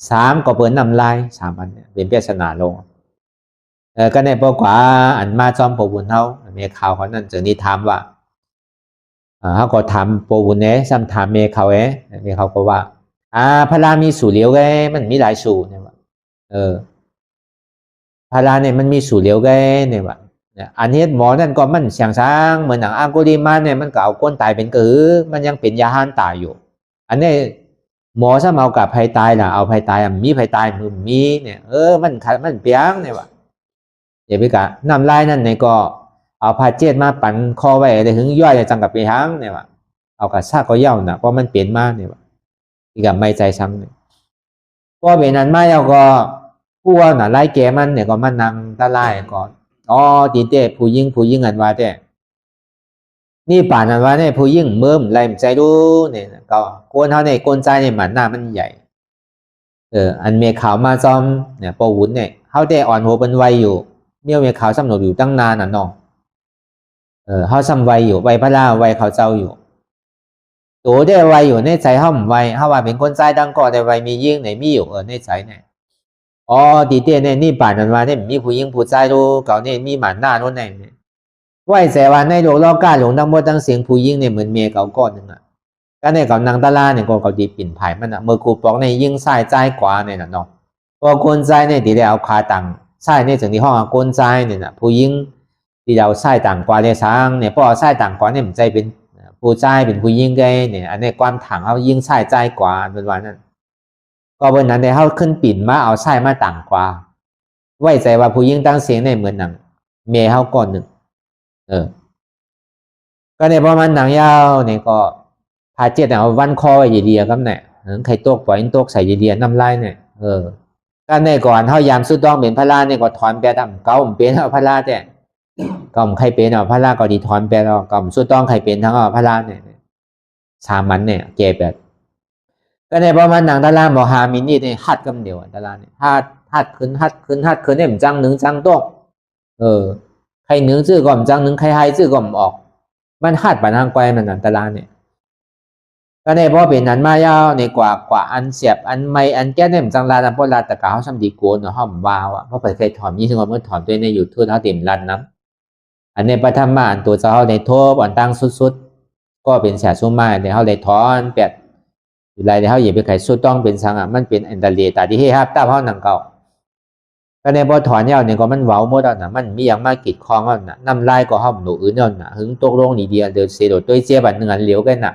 สามก็เปิงนำไล่สามอันเป็นเปียชนะลงก็ในบอกว่าอันมาจอมปบุญเท่าเมข่าวเขานั่นจึงนี้ถามว่าเขาก็ถามปบุญเนี่ยซ้ำถามเมข่าวเมข่าวก็ว่าพระรามีสู่เหลียวไงมันมีหลายสู่เนี่ยว่าพระราเนี่ยมันมีสู่เหลียวไงเนี่ยว่าอันนี้หมอนั่นก็มันเสียงช้างเหมือนหนังอังกุลิมาเนี่ยมันก็เอาก้นตายเป็นกือมันยังเป็นยาหันตายอยู่อันนี้หมอถ้าเอากับภัยตายล่ะเอาภัยตายมีภัยตายมือมีเนี่ยมันเปียงเนี่ยว่าอย่าไปกะนำลายนั่นเนี่ยก็เอาผ้าเจ็ดมาปั่นคอไว้เลยถึงย่อยจังกับไปทั้งเนี่ยว่าเอากระซากก็เย่าน่ะเพราะมันเปลี่ยนมากเนี่ยว่าอีกกับไม่ใจช้ำเนี่ยก็เป็นนั้นมาแล้วก็ผู้ว่าน่ะไล่แกมันเนี่ยก็มันนั่งตะไลก่อนตีเต้ผู้ยิ่งอันว่าเต้นี่ป่านอันว่าเนี่ยผู้ยิ่งเมื่อไรใจรู้เนี่ยก็โกนเขาเนี่ยโกนใจเนี่ยหมันหน้ามันใหญ่อันเมฆขาวมาจอมเนี่ยปวุ้นเนี่ยเขาได้อ่อนหัวเป็นวัยอยู่เมี่ยวเมฆขาวซ้ำหนดอยู่ตั้งนานน่ะน้องเขาซ้ำวัยอยู่วัยพระราวัยเขาเจ้าอยู่ตัวได้วัยอยู่ในใจเขาวัยเขาว่าเป็นคนใจดังก่อแต่วัยมียิ่งไหนมีอยู่ในใจเนี่ยดีเต้เนี่ยนี่ป่านนั้นว่าเนี่ยมีผู้ยิ่งผู้ใจรู้เก่าเนี่ยมีหมันหน้าโน่นเนี่ยไหวแต่ว่าในโลกโลกาหลงดังหมดตั้งเสียงผู้ยิ่งเนี่ยเหมือนเมียเก่าก้อนหนึ่งอ่ะก็เนี่ยเก่านางตาลาเนี่ยก็เก่าดีปิ่นไผ่มันอ่ะเมื่อกูปอกในยิ่งใส่ใจกว่าเนี่ยนะเนาะพอคนใจเนี่ยดีแล้วคาตังใส่เนี่ยถึงที่ห้องคนใจเนี่ยนะผู้ยิ่งที่เราใส่ต่างกว่าเนี่ยช้างเนี่ยพอใส่ต่างกว่าเนี่ยมันใจเป็นผู้ใจเป็นผู้ยิ่งไงเนี่ยอันนี้ความถังเขายิ่งใส่ใจกว่าเป็นวันนั้นก็วันนั้นเนี่ยเขาขึ้นปิ่นมาเอาใส่มาต่างกว่าไหวใจว่าผู้ยิ่งตั้งเสียงเนี่ยเหมือนหนังเมียเขาก่อนหนึ่งก็ในประมาณหนังยาวเนี่ยก็พาเจ็ดเอาวันคอไว้ยีเดียครับเนี่ยใครตกปล่อยตกใส่ยีเดียน้ำลายเนี่ยก็ในก่อนเท่ายามสุดต้องเป็นพระราเนี่ยก็ถอนแปดดำเก่าเป็นเอาพระราแต่ก็ใครเป็นเอาพระราก็ดีถอนแปดเอาก็สุดต้องใครเป็นทั้งเอาพระราเนี่ยสามันเนี่ยเจ็บแบบก็ในประมาณหนังตาลาบอกฮามินนี่เนี่ยฮัดกำเดียวตาลาเนี่ยฮัดขึ้นเนี่ยมันจังหนึ่งจังตกใครหนึ่งชื่อก่อมจังหนึ่งใครให้ชื่อก่อมออกมันฮัดปานทางไกลมันตาลาเนี่ยก็ในเพราะเป็นนั้นมายาวในกว่าอันเสียบอันไม่อันแก้เนี่ยมันจังลาดันพอลาตะกาเขาซ้ำดีโกนเนาะห้อมวาวเพราะเคยถอนยี่สิบวันเมื่อถอนตัวในอยู่ทั่วเท้าเต็มรันน้ำอันในปฐมมาอันตัวเจ้าในโทบอันตั้งสุดก็เป็นแสบสุ่มมาในเขาได้ถอนแปดอยู่ไรในเขาอย่าไปไขสุดต้องเป็นสังมันเป็นอันตรายแต่ที่ให้ฮับต้าเขาหนังเก่าก็ในพอถอนเนี่ยก็มันเว้าหมดแล้วนะมันมีอย่างมากกิดคลองแล้วนะน้ำลายก็ห้อมหนูอื่นแล้วนะหึงตกลงนี่เดียวเดือดเสียโดดตัวเจี๊ยบอันหนึ่งอันเหลียวกันนะ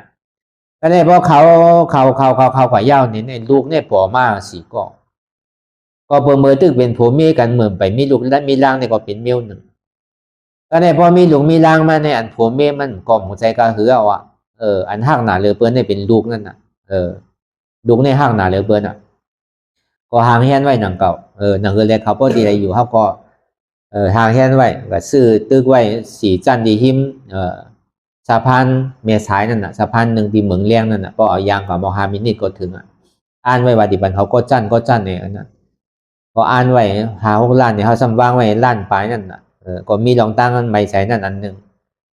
ก็ในพอเขาขวายาวเนี่ยลูกเนี่ยปอมาสี่ก็เปิดมือตึกเป็นผัวเมียกันเหมือนไปมีลูกและมีร่างเนี่ยก็เป็นเมียวหนึ่งก็ในพอมีลูกมีร่างมาในอันผัวเมียมันกล่อมหัวใจก็คือเอาอันหักหนาเรือเปิ้ลเนี่ยเป็นลูกนั่นน่ะลูกในหักหนาเรือเปิ้ลน่ะก็ห่างเฮียนไว้หนังเก่าหนังเรียกเขาพอดีอะไรอยู่เขาก็ห่างเฮียนไว้ก็ซื้อตึกไว้สีจันดีหิมสะพานเมียสายนั่นน่ะสะพานหนึ่งที่เมืองเลี้ยงนั่นน่ะก็เอายางกับมหามินิก็ถึงอ่านไว้ว่าดิบันเขาก็จันเนี่ยนั่นก็อ่านไว้6 ล้านเนี่ยเขาซ้ำวางไว้ล้านปลายนั่นน่ะก็มีรองตั้งไม่ใส่นั่นอันหนึ่ง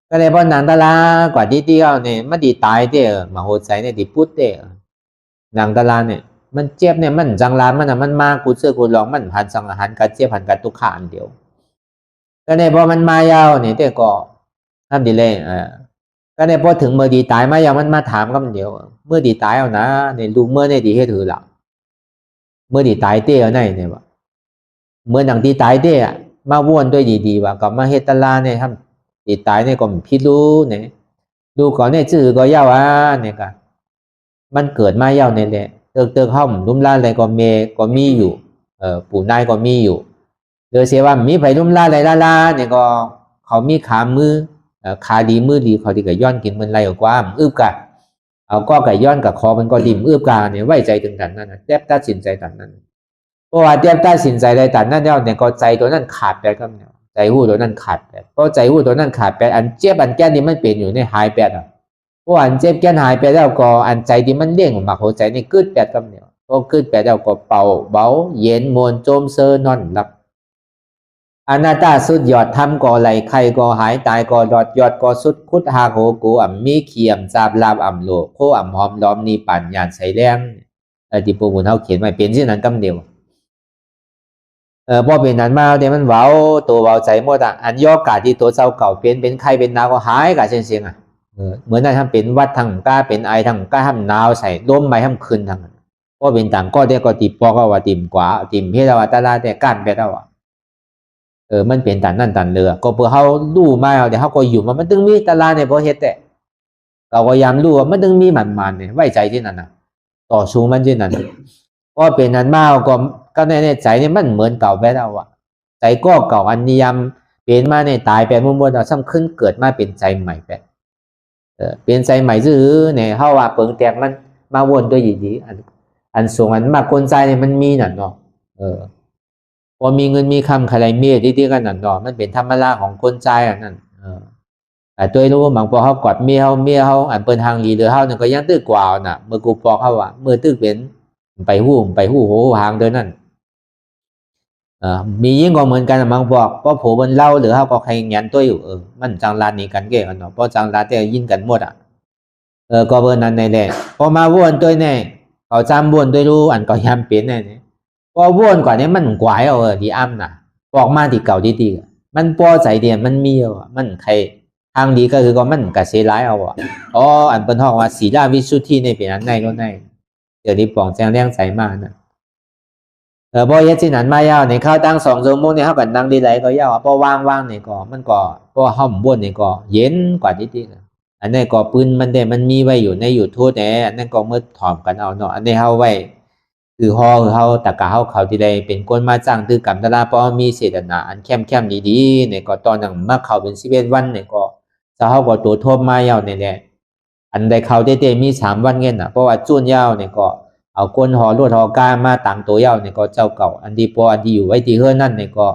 ก็เลยพอหนังตาลากว่าที่เดียวเนี่ยมันดีตายเด้อมาโหดใส่เนี่ยดีพุทธเด้อหนังตาลาเนี่ยมันเจ็บเนี่ยมันจังลานมันมากูเสื้อกูลองมันพันสังหารกัดเจ็บพันกัดตุกขาอันเดียวก็เนี่ยพอมันมายาวเนี่ยแต่ก็ทำดีเลยก็เนี่ยพอถึงเมื่อดีตายมายาวมันมาถามก็มันเดียวเมื่อดีตายเอานะเนี่ยลูกเมื่อเนี่ยดีให้ถือหลักเมื่อดีตายเต้เอาไหนเนี่ยว่าเมื่อหนังดีตายเต้มาว่นด้วยดีๆว่ากับมาเฮตลาเนี่ยทำดีตายเนี่ยก็พิรู้เนี่ยดูก่อนเนี่ยชื่อก็ยาวเนี่ยกันมันเกิดมายาวเนี่ยแหละเติกห้อมลุ่มล่าอะไรก็มีอยู่ปู่นายก็มีอยู่โดยเสียว่ามีไผ่ลุ่มล่าอะไรล่าเนี่ยก็เขามีขามือขาดีมือดีเขาที่ก็ย้อนกินมันไรกว่าอึบกะเอาก็ไก่ย้อนกับคอมันก็ดิ่มอึบกาเนี่ยไว้ใจถึงกันนั่นนะแทบตัดสินใจถึงนั้น เพราะว่าเตรียมตัดสินใจได้แต่นั่นแล้วเนี่ยก็ใจตัวนั้นขาดไปครับเนี่ยใจหู้ตัวนั้นขาดไปเพราะใจหู้ตัวนั้นขาดไปอันเจ็บอันแก่นี่มันเป็นอยู่ในหายไปอ่ะเพราะอันเจ็บแก่หายไปแล้วก็อันใจที่มันเลี่ยงออกมาหัวใจนี่กึดแปดครับเนี่ยพอกึดแปดแล้วก็เป่าเบาเย็นมวนโจมเซอร์นอนหลับอนาตาสุดยอดทำก่อไหลใครก่อหายตายก่อดอดยอดก่อสุดคุดหาโหกูอ่ำมีเขียมจาบลาบอ่ำโลโคอ่ำหอมล้อมนี่ปั่นยานใส่แรงที่ปู่บุญเขาเขียนไว้เป็นที่นั้นกำเดียวพอเป็นนั้นมาเดี๋ยวมันเว้าตัวเว้าใจหมดอ่ะอันย่อกาที่ตัวเจ้าเก่าเป็นใครเป็นนาวก็หายกะเสียงอ่ะเหมือนนั้นทำเป็นวัดทางก้าเป็นไอทางก้าทำนาวใส่ล้มไปทำคืนทางก็เป็นต่างก็ได้ก็ตีปอกว่าติ่มกว่าติ่มเพี้ยว่าตาลาแต่ก้านไปแล้วอ่ะมันเป็นตันนั่นตันเรือก็เพื่อเขาลู่มาเอาเดี๋ยวเขาก็อยู่มันตึงมีตาลาเนี่ยเพราะเฮ็ดแต่เราก็ยามลู่ว่ามันตึงมีมันเนี่ยไว้ใจที่นั่นนะต่อสู้มันที่นั่นก็เป็นนั้นมาก็ในใจนี่มันเหมือนเก่าไปแล้วอ่ะใจก็เก่าอันนิยามเป็นมาในตายไปมุ่งมั่วเราซ้ำขึ้นเกิดมาเป็นใจใหม่ไปเป็นใจใหม่ซื่อเนี่ยเขาว่าเปิงแตกมันมาวนตัวดีๆอันสูงอันมากคนใจเนี่ยมันมีนั่นเนาะพอมีเงินมีคำอะไรเมียที่กันนั่นเนาะมันเป็นธรรมดาของคนใจอันนั้นแต่ตัวรู้บางพอเขากอดเมียเขาอันเปิดทางดีหรือเขาเนี่ยก็ยังตื้อกว่าน่ะเมื่อกูปอกเขาว่าเมื่อตื้อเป็นไปหู้โหหางเดินนั่นมียิ่งก็เหมือนกันบางบอกเพราะผัวมันเล่าหรือเขาก็ใครเงี้ยตัวอยู่มันจังรานนี้กันเก่งกันเนาะเพราะจังรานแต่ยินกันหมดอ่ะก็เบอร์นั้นในแหละพอมาวนตัวแน่เขาจำวนตัวรู้อันก็ยำเป็นแน่เนี่ยพอวนกว่านี้มันกวายดีอ้ำน่ะบอกมาที่เก่าดีมันพอใจเดียนมันมีมันใครทางดีก็คือก็มันกระเซร้ายอันเป็นห้องว่าศีลาวิสุทธิในเป็นอันในก็ในเดี๋ยวนี้ปองแจงเลี้ยงใสมากนะพอเฮ็ดที่นั้นมายาวในข้าวตั้ง2 ชั่วโมงเนี่ยเขากันนั่งดีไหลก็ยาวพอว่างเนี่ยก็มันก็พอห้อมบ้วนเนี่ยก็เย็นกว่าที่อันนี้ก็ปืนมันมีไว้อยู่ในYouTubeเนี่ยอันนั้นก็เมื่อถอมกันเอาเนาะอันนี้เฮาไว้คือเฮาตะกะเขาที่ใดเป็นคนมาจ้างตื้อกรรมตลาดเพราะมีเจตนาอันเข้มดีๆเนี่ยก็ตอนนั้นมาเข้าเป็น11 วันเนี่ยก็จะเฮาก็ตัวโทษมายาวเนี่ยแหละอันใดเขาเต้มี3 วันเงี้ยน่ะเพราะว่าจุนยาวเนี่ยก็เอาก้นหอลวดหอก้ามาต่างตัวยาวเนี่ยก็เจ้าเก่าอันที่พออันที่อยู่ไว้ที่เฮือนั่นเนี่ยก็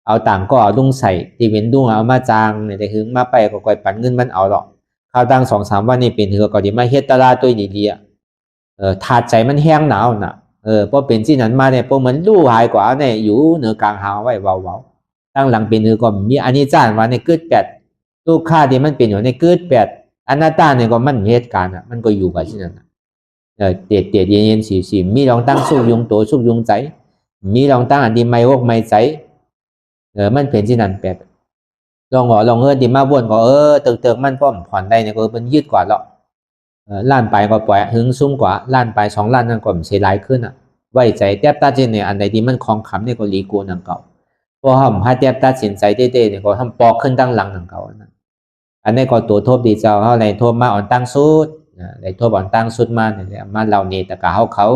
เอาต่างก็เอาลุงใส่ที่เป็นดุ้งเอามาจางเนี่ยแต่ถึงมาไปก็ก่อยปั่นเงินมันเอาหรอกข้าวตั้ง2-3 วันนี่เป็นเฮือก็ดีมาเฮ็ดตลาดตัวดีๆถาดใจมันแห้งหนาวน่ะเพราะเป็นที่นั้นมาเนี่ยพวกมันลู่หายกว่าเนี่ยอยู่เหนือกลางหาวไว้เบาๆตั้งหลังเป็นเฮือก็มีอันนี้จ้านว่าในเกิดแปดลูกค้าที่มันเป็นอยู่ในเกิดแปดอนาตาเนี่ยก็มันเหตุการณ์มันก็อยู่กับที่นั่นเตียดเย็นสีมีลองตั้งสุกยุงตัวสุกยุงใจมีลองตั้งอันดีไม่วกไม่ใจมันเป็นที่นั่นแปดลองเงินดีมาบ่นก็เติกมันป้อมผ่อนได้เนี่ยก็มันยืดกว่าหรอกล้านไปก็ปล่อยหึงซุ่มกว่าล้านไป2 ล้านนั่นก็มันเสียหลายขึ้นไว้ใจแทบตัดสินเนี่ยอันใดที่มันคลองขำเนี่ยก็หลีกูนังเก่าพอทำให้แทบตัดสินใจเต้เนี่ยก็ทำปอกขึ้นตั้งหลังนังเก่าอันนี้ก็ตัวทบดีเจ้าเขาอะไรทบมาอ่อนตั้งสุดอะไรทบอ่อนตั้งสุดมาเนี่ยมาเราเนี่ยแต่กะเขา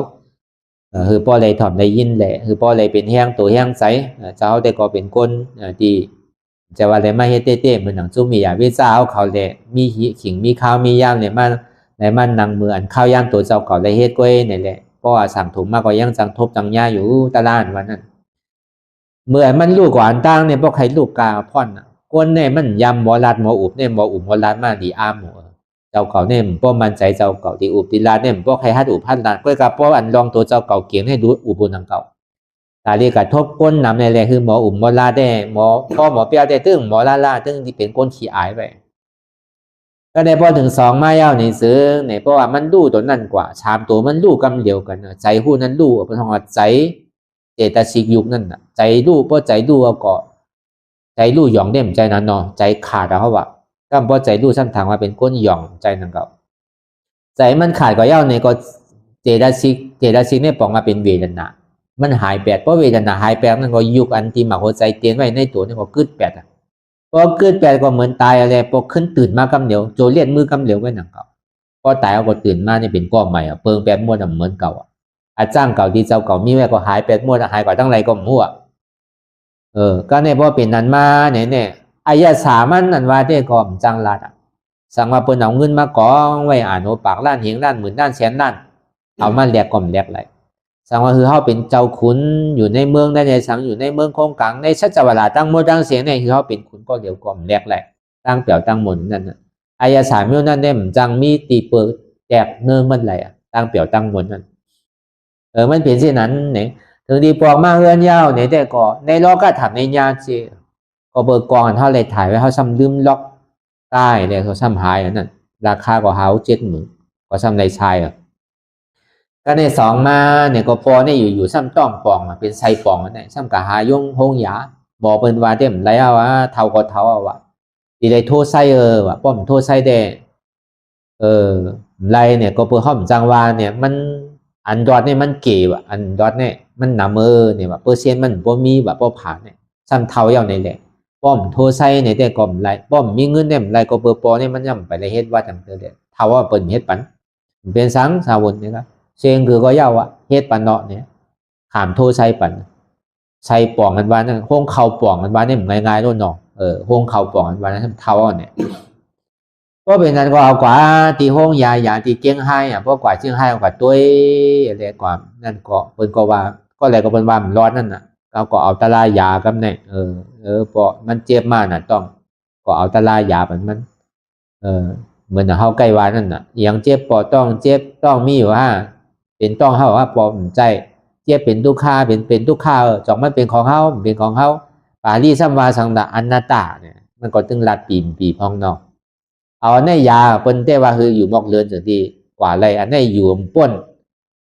คือพ่อเลยถอมได้ยินแหละคือพ่อเลยเป็นแห้งตัวแห้งใสเจ้าแต่ก็เป็นก้นที่จะว่าอะไรมาเฮ็ดเต้เหมือนหนังจุ่มมีอย่างวิจารเขาเลยมีขิงมีข้าวมีย่างเนี่ยมาในมันนางมืออันข้าวย่างตัวเจ้าเก่าเลยเฮ็ดก้อยนี่แหละเพราะว่าสั่งถุงมากกว่ายังจังทบจังย่าอยู่ตลาดวันนั้นเมื่อมันลูกกว่าอันตั้งเนี่ยพวกใครลูกกาพ่อนก้นเนี่ยมันยำหมอรัดหมออุบเนี่ยหมออุบหมอรัดมาดีอ้ามหมอเจ้าเก่าเนี่ยพวกมันใจเจ้าเก่าที่อุบดีลาเนี่ยพวกใครฮัดอุบฮัดรัดก็กับพวกอันลองตัวเจ้าเก่าเกี่ยงให้ดูอุบบนทางเก่าตาเรียกทบก้นนำในแหละคือหมออุบหมอรัดได้หมอพ่อหมอเปียได้ตึ้งหมอล่าตึ้งที่เป็นก้นขี้อายไปก็ได้พอถึง2 มาเย้าในซื้อเนี่ยเพราะว่ามันดูตัวนั่นกว่าชามตัวมันดูกำเดียวกันใจหู้นั้นดูเป็นของใจเจตสิกยุคนั่นใจดูเพราะใจดูเอาก็ใจดูหยองเด่มใจนั้นเนาะใจขาดเขาว่าก็เพราะใจดูสั้นทางว่าเป็นก้นหยองใจนั่นก็ใจมันขาดก็เย้าเนี่ยก็เจตสิกเนี่ยปองมาเป็นเวทนามันหายแปดเพราะเวทนาหายแปดนั่นก็ยุคอันที่มาหัวใจเตียนไว้ในตัวนี่ก็กึดแปดพอเกิดแปลก็เหมือนตายอะไรพอขึ้นตื่นมากำเหนียวโจเลียนมือกำเหนียวไว้หนังเก่าพอตายเอาก็ตื่นมาเนี่ยเป็นก้อนใหม่เปิงแปดม้วนเหมือนเก่าอาจ้างเก่าที่เจ้าเก่ามีไว้ก็หายแปดม้วนหายกว่าตั้งไรก็มั่วก็เนี่ยพอเป็นนั้นมาเนี่ยอายาสามันนันว่าได้ก็จังลาดสั่งมาเปิ้นเอาเงินมากองไว้อ่านโอปากล้านเหียงล้านหมื่นล้านแสนล้านเอามาแลกก่อมแลกไร สังว่าคือเขาเป็นเจ้าขุนอยู่ในเมืองได้ในสังอยู่ในเมืองคงกังในชัจวราตั้งโมตั้งเสียงในคือเขาเป็นขุนก็เดียวก่อมแรกแหละตั้งเปี่ยวตั้งหมนนั่นนะอายาสามิวนั่นเนี่ยจังมีตีเปิดแจกเนื้อมันไหลตั้งเปี่ยวตั้งหมนนั่นมันเป็นเช่นนั้นเนี่ยถึงดีปอกมาเฮือนยาวเนี่ยแต่ก็ในโลกก็ทำในญาติก็เบิกกองเขาเลยถ่ายไว้เขาซ้ำลืมล็อกใต้เนี่ยเขาซ้ำหายนั่นราคาก็เฮา70,000ก็ซ้ำในชายก็ในสองมาเนี่ยก็พอเนี่ยอยู่ซ้ำต้องปองเป็นไซปองนั่นแหละซ้ำกับหายงหงหยาบอกเป็นว่าเต็มไรเอาวะเท่าก็เท่าเอาวะดีเลยโทษไซวะป้อมโทษไซแดไรเนี่ยก็เพื่อห้อมจังวาเนี่ยมันอันดอทเนี่ยมันเก๋ว่ะอันดอทเนี่ยมันหนาเนี่ยว่าเปอร์เซ็นต์มันบ่มีแบบบ่ผ่านเนี่ยซ้ำเท่าเยาในแหละป้อมโทษไซเนี่ยแต่ก็ไรป้อมมีเงินเนี่ยไรก็เปอร์ปอเนี่ยมันย่ำไปเลยเฮ็ดว่าจังเดียเท่าว่าเปิดเฮ็ดปันเป็นสังสาวน์เนี่ยครับเชียงคือก็เยาอะเฮ็ดปันเนาะเนี่ยขามโทษไซปันไซป่องกันบ้านนั่นห้องเข่าป่องกันบ้านเนี่ยง่ายๆโน่นเนาะห้องเข่าป่องกันบ้านนั่นเท่าเนี่ยก็เป็นนั้นก็เอากว่าตีห้องยาอย่างตีเกี้ยงไฮ้เพราะกว่าเชียงไฮ้กว่าตัวอะไรกว่านั่นก็เปิ้นก็ว่าก็อะไรก็เป็นว่ามันร้อนนั่นน่ะเราก็เอาตะลายากับเนี่ยเพราะมันเจ็บมากน่ะต้องก็เอาตะลายามันเหมือนเฮาใกล้วานั่นน่ะอย่างเจ็บปอต้องเจ็บต้องมีอยู่ว่าเป็นต้องเฮาว่าปอมใจเจ็บเป็นทุกขาเป็นทุกขาจอกมันเป็นของเฮาเป็นของเฮาปาลีสัมวาสังดาอนัตตาเนี่ยมันก็ตึงลัดปีพองเนาะเอาอันนี้ยาเปิ้นแต่ว่าคืออยู่มอกเลือนจังที่กว่าอะไรอันนี้อยู่ป่น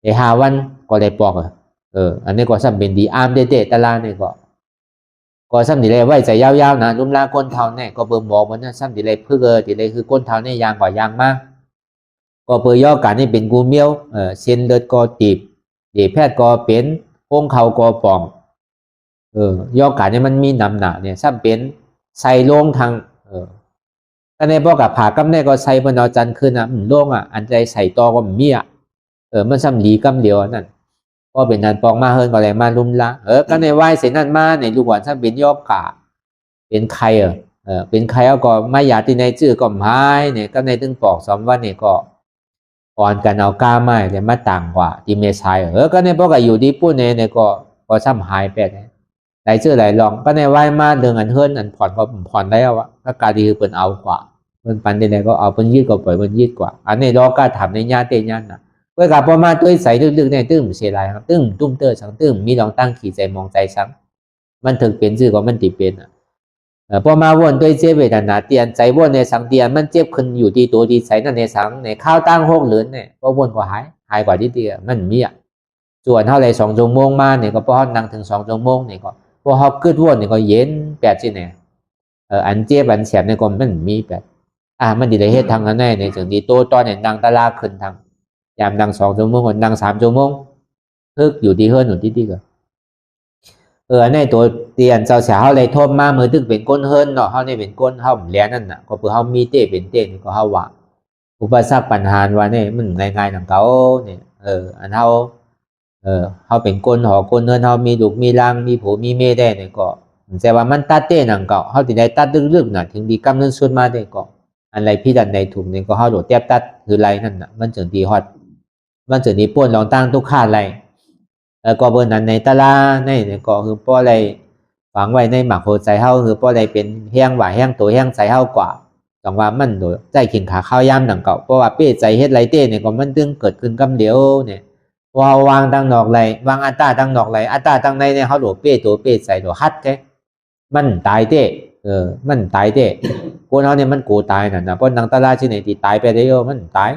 ไอ้5 วันก็ได้ปอกอันนี้ก็ซ้ำเป็นดีอามเดตะลาเนี่ยก็ซ้ำดีเลยไว้ใจยาวๆนะนุ่มลาก้นเท้าเนี่ยก็เบิ่มบอกมันนะซ้ำดีเลยเพื่อดีเลยคือก้นเท้าเนี่ยยางกว่ายางมากก็เปิดย่อการนี่เป็นกูเมียวเส้นเลือดก็ตีบดีแพทย์ก็เป็นโค้งเข่าก็ป่องย่อการนี่มันมีน้ำหนักเนี่ยซ้ำเป็นใส่ลงทางก็ในบอกกับผ่ากำเนี่ยก็ใส่บนเอาจันขึ้นนะโล่งอันใจใส่ตอก็มีมันซ้ำหลีกำเดียวนั่นก็เป็นนันปองมาเฮินก็เลยมาลุ่มละก็ในไหวเสนั่นมาในลูกหวานซ้ำเป็นย่อกาเป็นใครเป็นใครเอาก็ไม่อยากที่ในชื่อก็หายเนี่ยก็ในตึงปอก2 วันเนี่ยก็อ่อนกันเอาก้าไม้เนี่ยมาต่างกว่าที่เมชายก็ในบอกกับอยู่ที่ปุ่นเนี่ยก็ซ้ำหายไปไหลชื่อไหลลองก็ในไหวมาเดินอันเฮินอันผ่อนก็ผ่อนได้เอาก็การดีคือเป็นเอากว่ามันปันได้ก็เอาเป็นยืดก็ปล่อยมันยืดกว่าอันนี้รอการทำในญาติญาตินะเพื่อกับพอมาตัวใส่ลึกๆเนี่ยตึ้มเสียไรครับตึ้มตุ้มเตอร์สังตึ้มมีลองตั้งขี่ใจมองใจซ้ำมันถึงเป็นชื่อก็มันติเป็นพอมาวนตัวเจ็บเวทนาเตียนใจวนในสังเตียนมันเจ็บขึ้นอยู่ที่ตัวที่ใส่นั่นในสังในข้าวตั้ง6 เดือนเนี่ยพอวนก็หายกว่าที่เดียมันมีส่วนเท่าไร2 ชั่วโมงมาเนี่ยก็พอนั่งถึง2 ชั่วโมงเนี่ยก็พอเขาขึ้นวนเนี่ยก็เย็น8ที่เนี่ยอันเจ็บอันแสบเนี่ยก็มันมี8มันดีเลยเหตุทางนั้นในถึงดีโตตอนเนี่ยนั่งตะลาขึ้นทางยามนั่ง2 ชั่วโมงก็นั่ง3 ชั่วโมงทึกอยู่ที่เฮือนอยู่ที่ก็ในตัวเตียนเจ้าเสียเขาเลยโทษมาเมื่อตึกเป็นก้นเฮินเนาะเขาเนี่ยเป็นก้นเขาเลี้ยนั่นน่ะก็เพื่อเขามีเต้เป็นเต้นี่ก็เขาว่าอุปสรรคปัญหาว่าเนี่ยมันง่ายๆของเขาเนี่ยอันเขาเป็นก้นหอก้นเฮินเขามีลูกมีรังมีผัวมีเมียได้เนี่ยก็แต่ว่ามันตัดเต้หนังเก่าเขาติดได้ตัดลึกๆน่ะถึงดีกำเนิดส่วนมาได้ก็อะไรพี่ดันในถุงเนี่ยก็เขาโดดเตียบตัดคือไรนั่นน่ะมันจึงดีฮอตมันจึงดีป้นลองตั้งทุกค่าไรก็เบอร์นั้นในตลาในก็คือป้ออะไรฝังไว้ในหมักโหใจเฮาคือป้ออะไรเป็นแห้งหวานแห้งตัวแห้งใจเฮากว่าต้องว่ามันโดยใจขิงขาข้าวย่ำดังเก่าเพราะว่าเป้ใจเฮ็ดไรเต้เนี่ยก็มันตึงเกิดขึ้นกำเดียวเนี่ยว่าวางตั้งนอกไรวางอัตตาตั้งนอกไรอัตตาตั้งในเนี่ยเขาโดดเป้ตัวเป้ใจโดดฮัดแค่มันตายเต้มันตายเต้กูเขาเนี่ยมันกูตายน่ะเพราะนางตลาที่ไหนตีตายไปได้เยอะมันตาย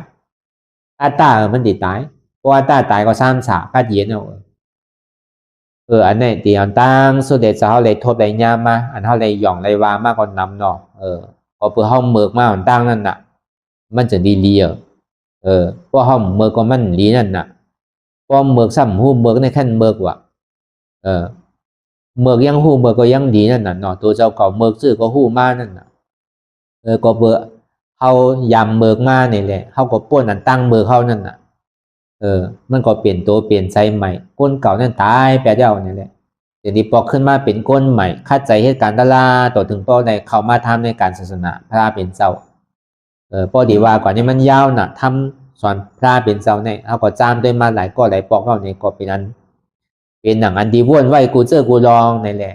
อัตตามันตีตายเพราะอัตตาตายก็3 สากัดเย็นเอาอันนี้ตีอันตั้งสุดเด็ดจะเขาเลยทบเลยยามมาอันเขาเลยหย่องเลยว่ามากกว่านำเนาะพอเพื่อห้องเมือกมาอันตั้งนั่นน่ะมันจะดีเลียเพราะห้องเมือกก็มันดีนั่นน่ะเพราะเมือกซ้ำหูเมือกในขั้นเมือกว่ะเมือกยังหูเมือกก็ยังดีนั่นน่ะเนาะตัวเจ้าเก่าเมือกซื้อก็หูมานั่นน่ะก็เบื่อเขายำเมือกมาเนี่ยแหละเขาก็ป้นอันตั้งเมือกเขานั่นน่ะมันก็เปลี่ยนตัวเปลี่ยนใจใหม่ก้นเก่านั่นตายไปเดียวนี่แหละเดี๋ยวนี้ปอกขึ้นมาเป็นก้นใหม่คัดใจเหตุการณ์ตลาต่อถึงป้อในเข้ามาทำในการศาสนาพระเป็นเจ้าพอดีว่ากว่านี้มันยาวน่ะท สอนพระเป็นเจ้าเนี่ยเขาก็จามด้วยมาหลายก็หลายปอกเขาเนี่ยก็เป็นอันเป็นหนังอันดีว่นไหวกูเจอกูลองนี่แหละ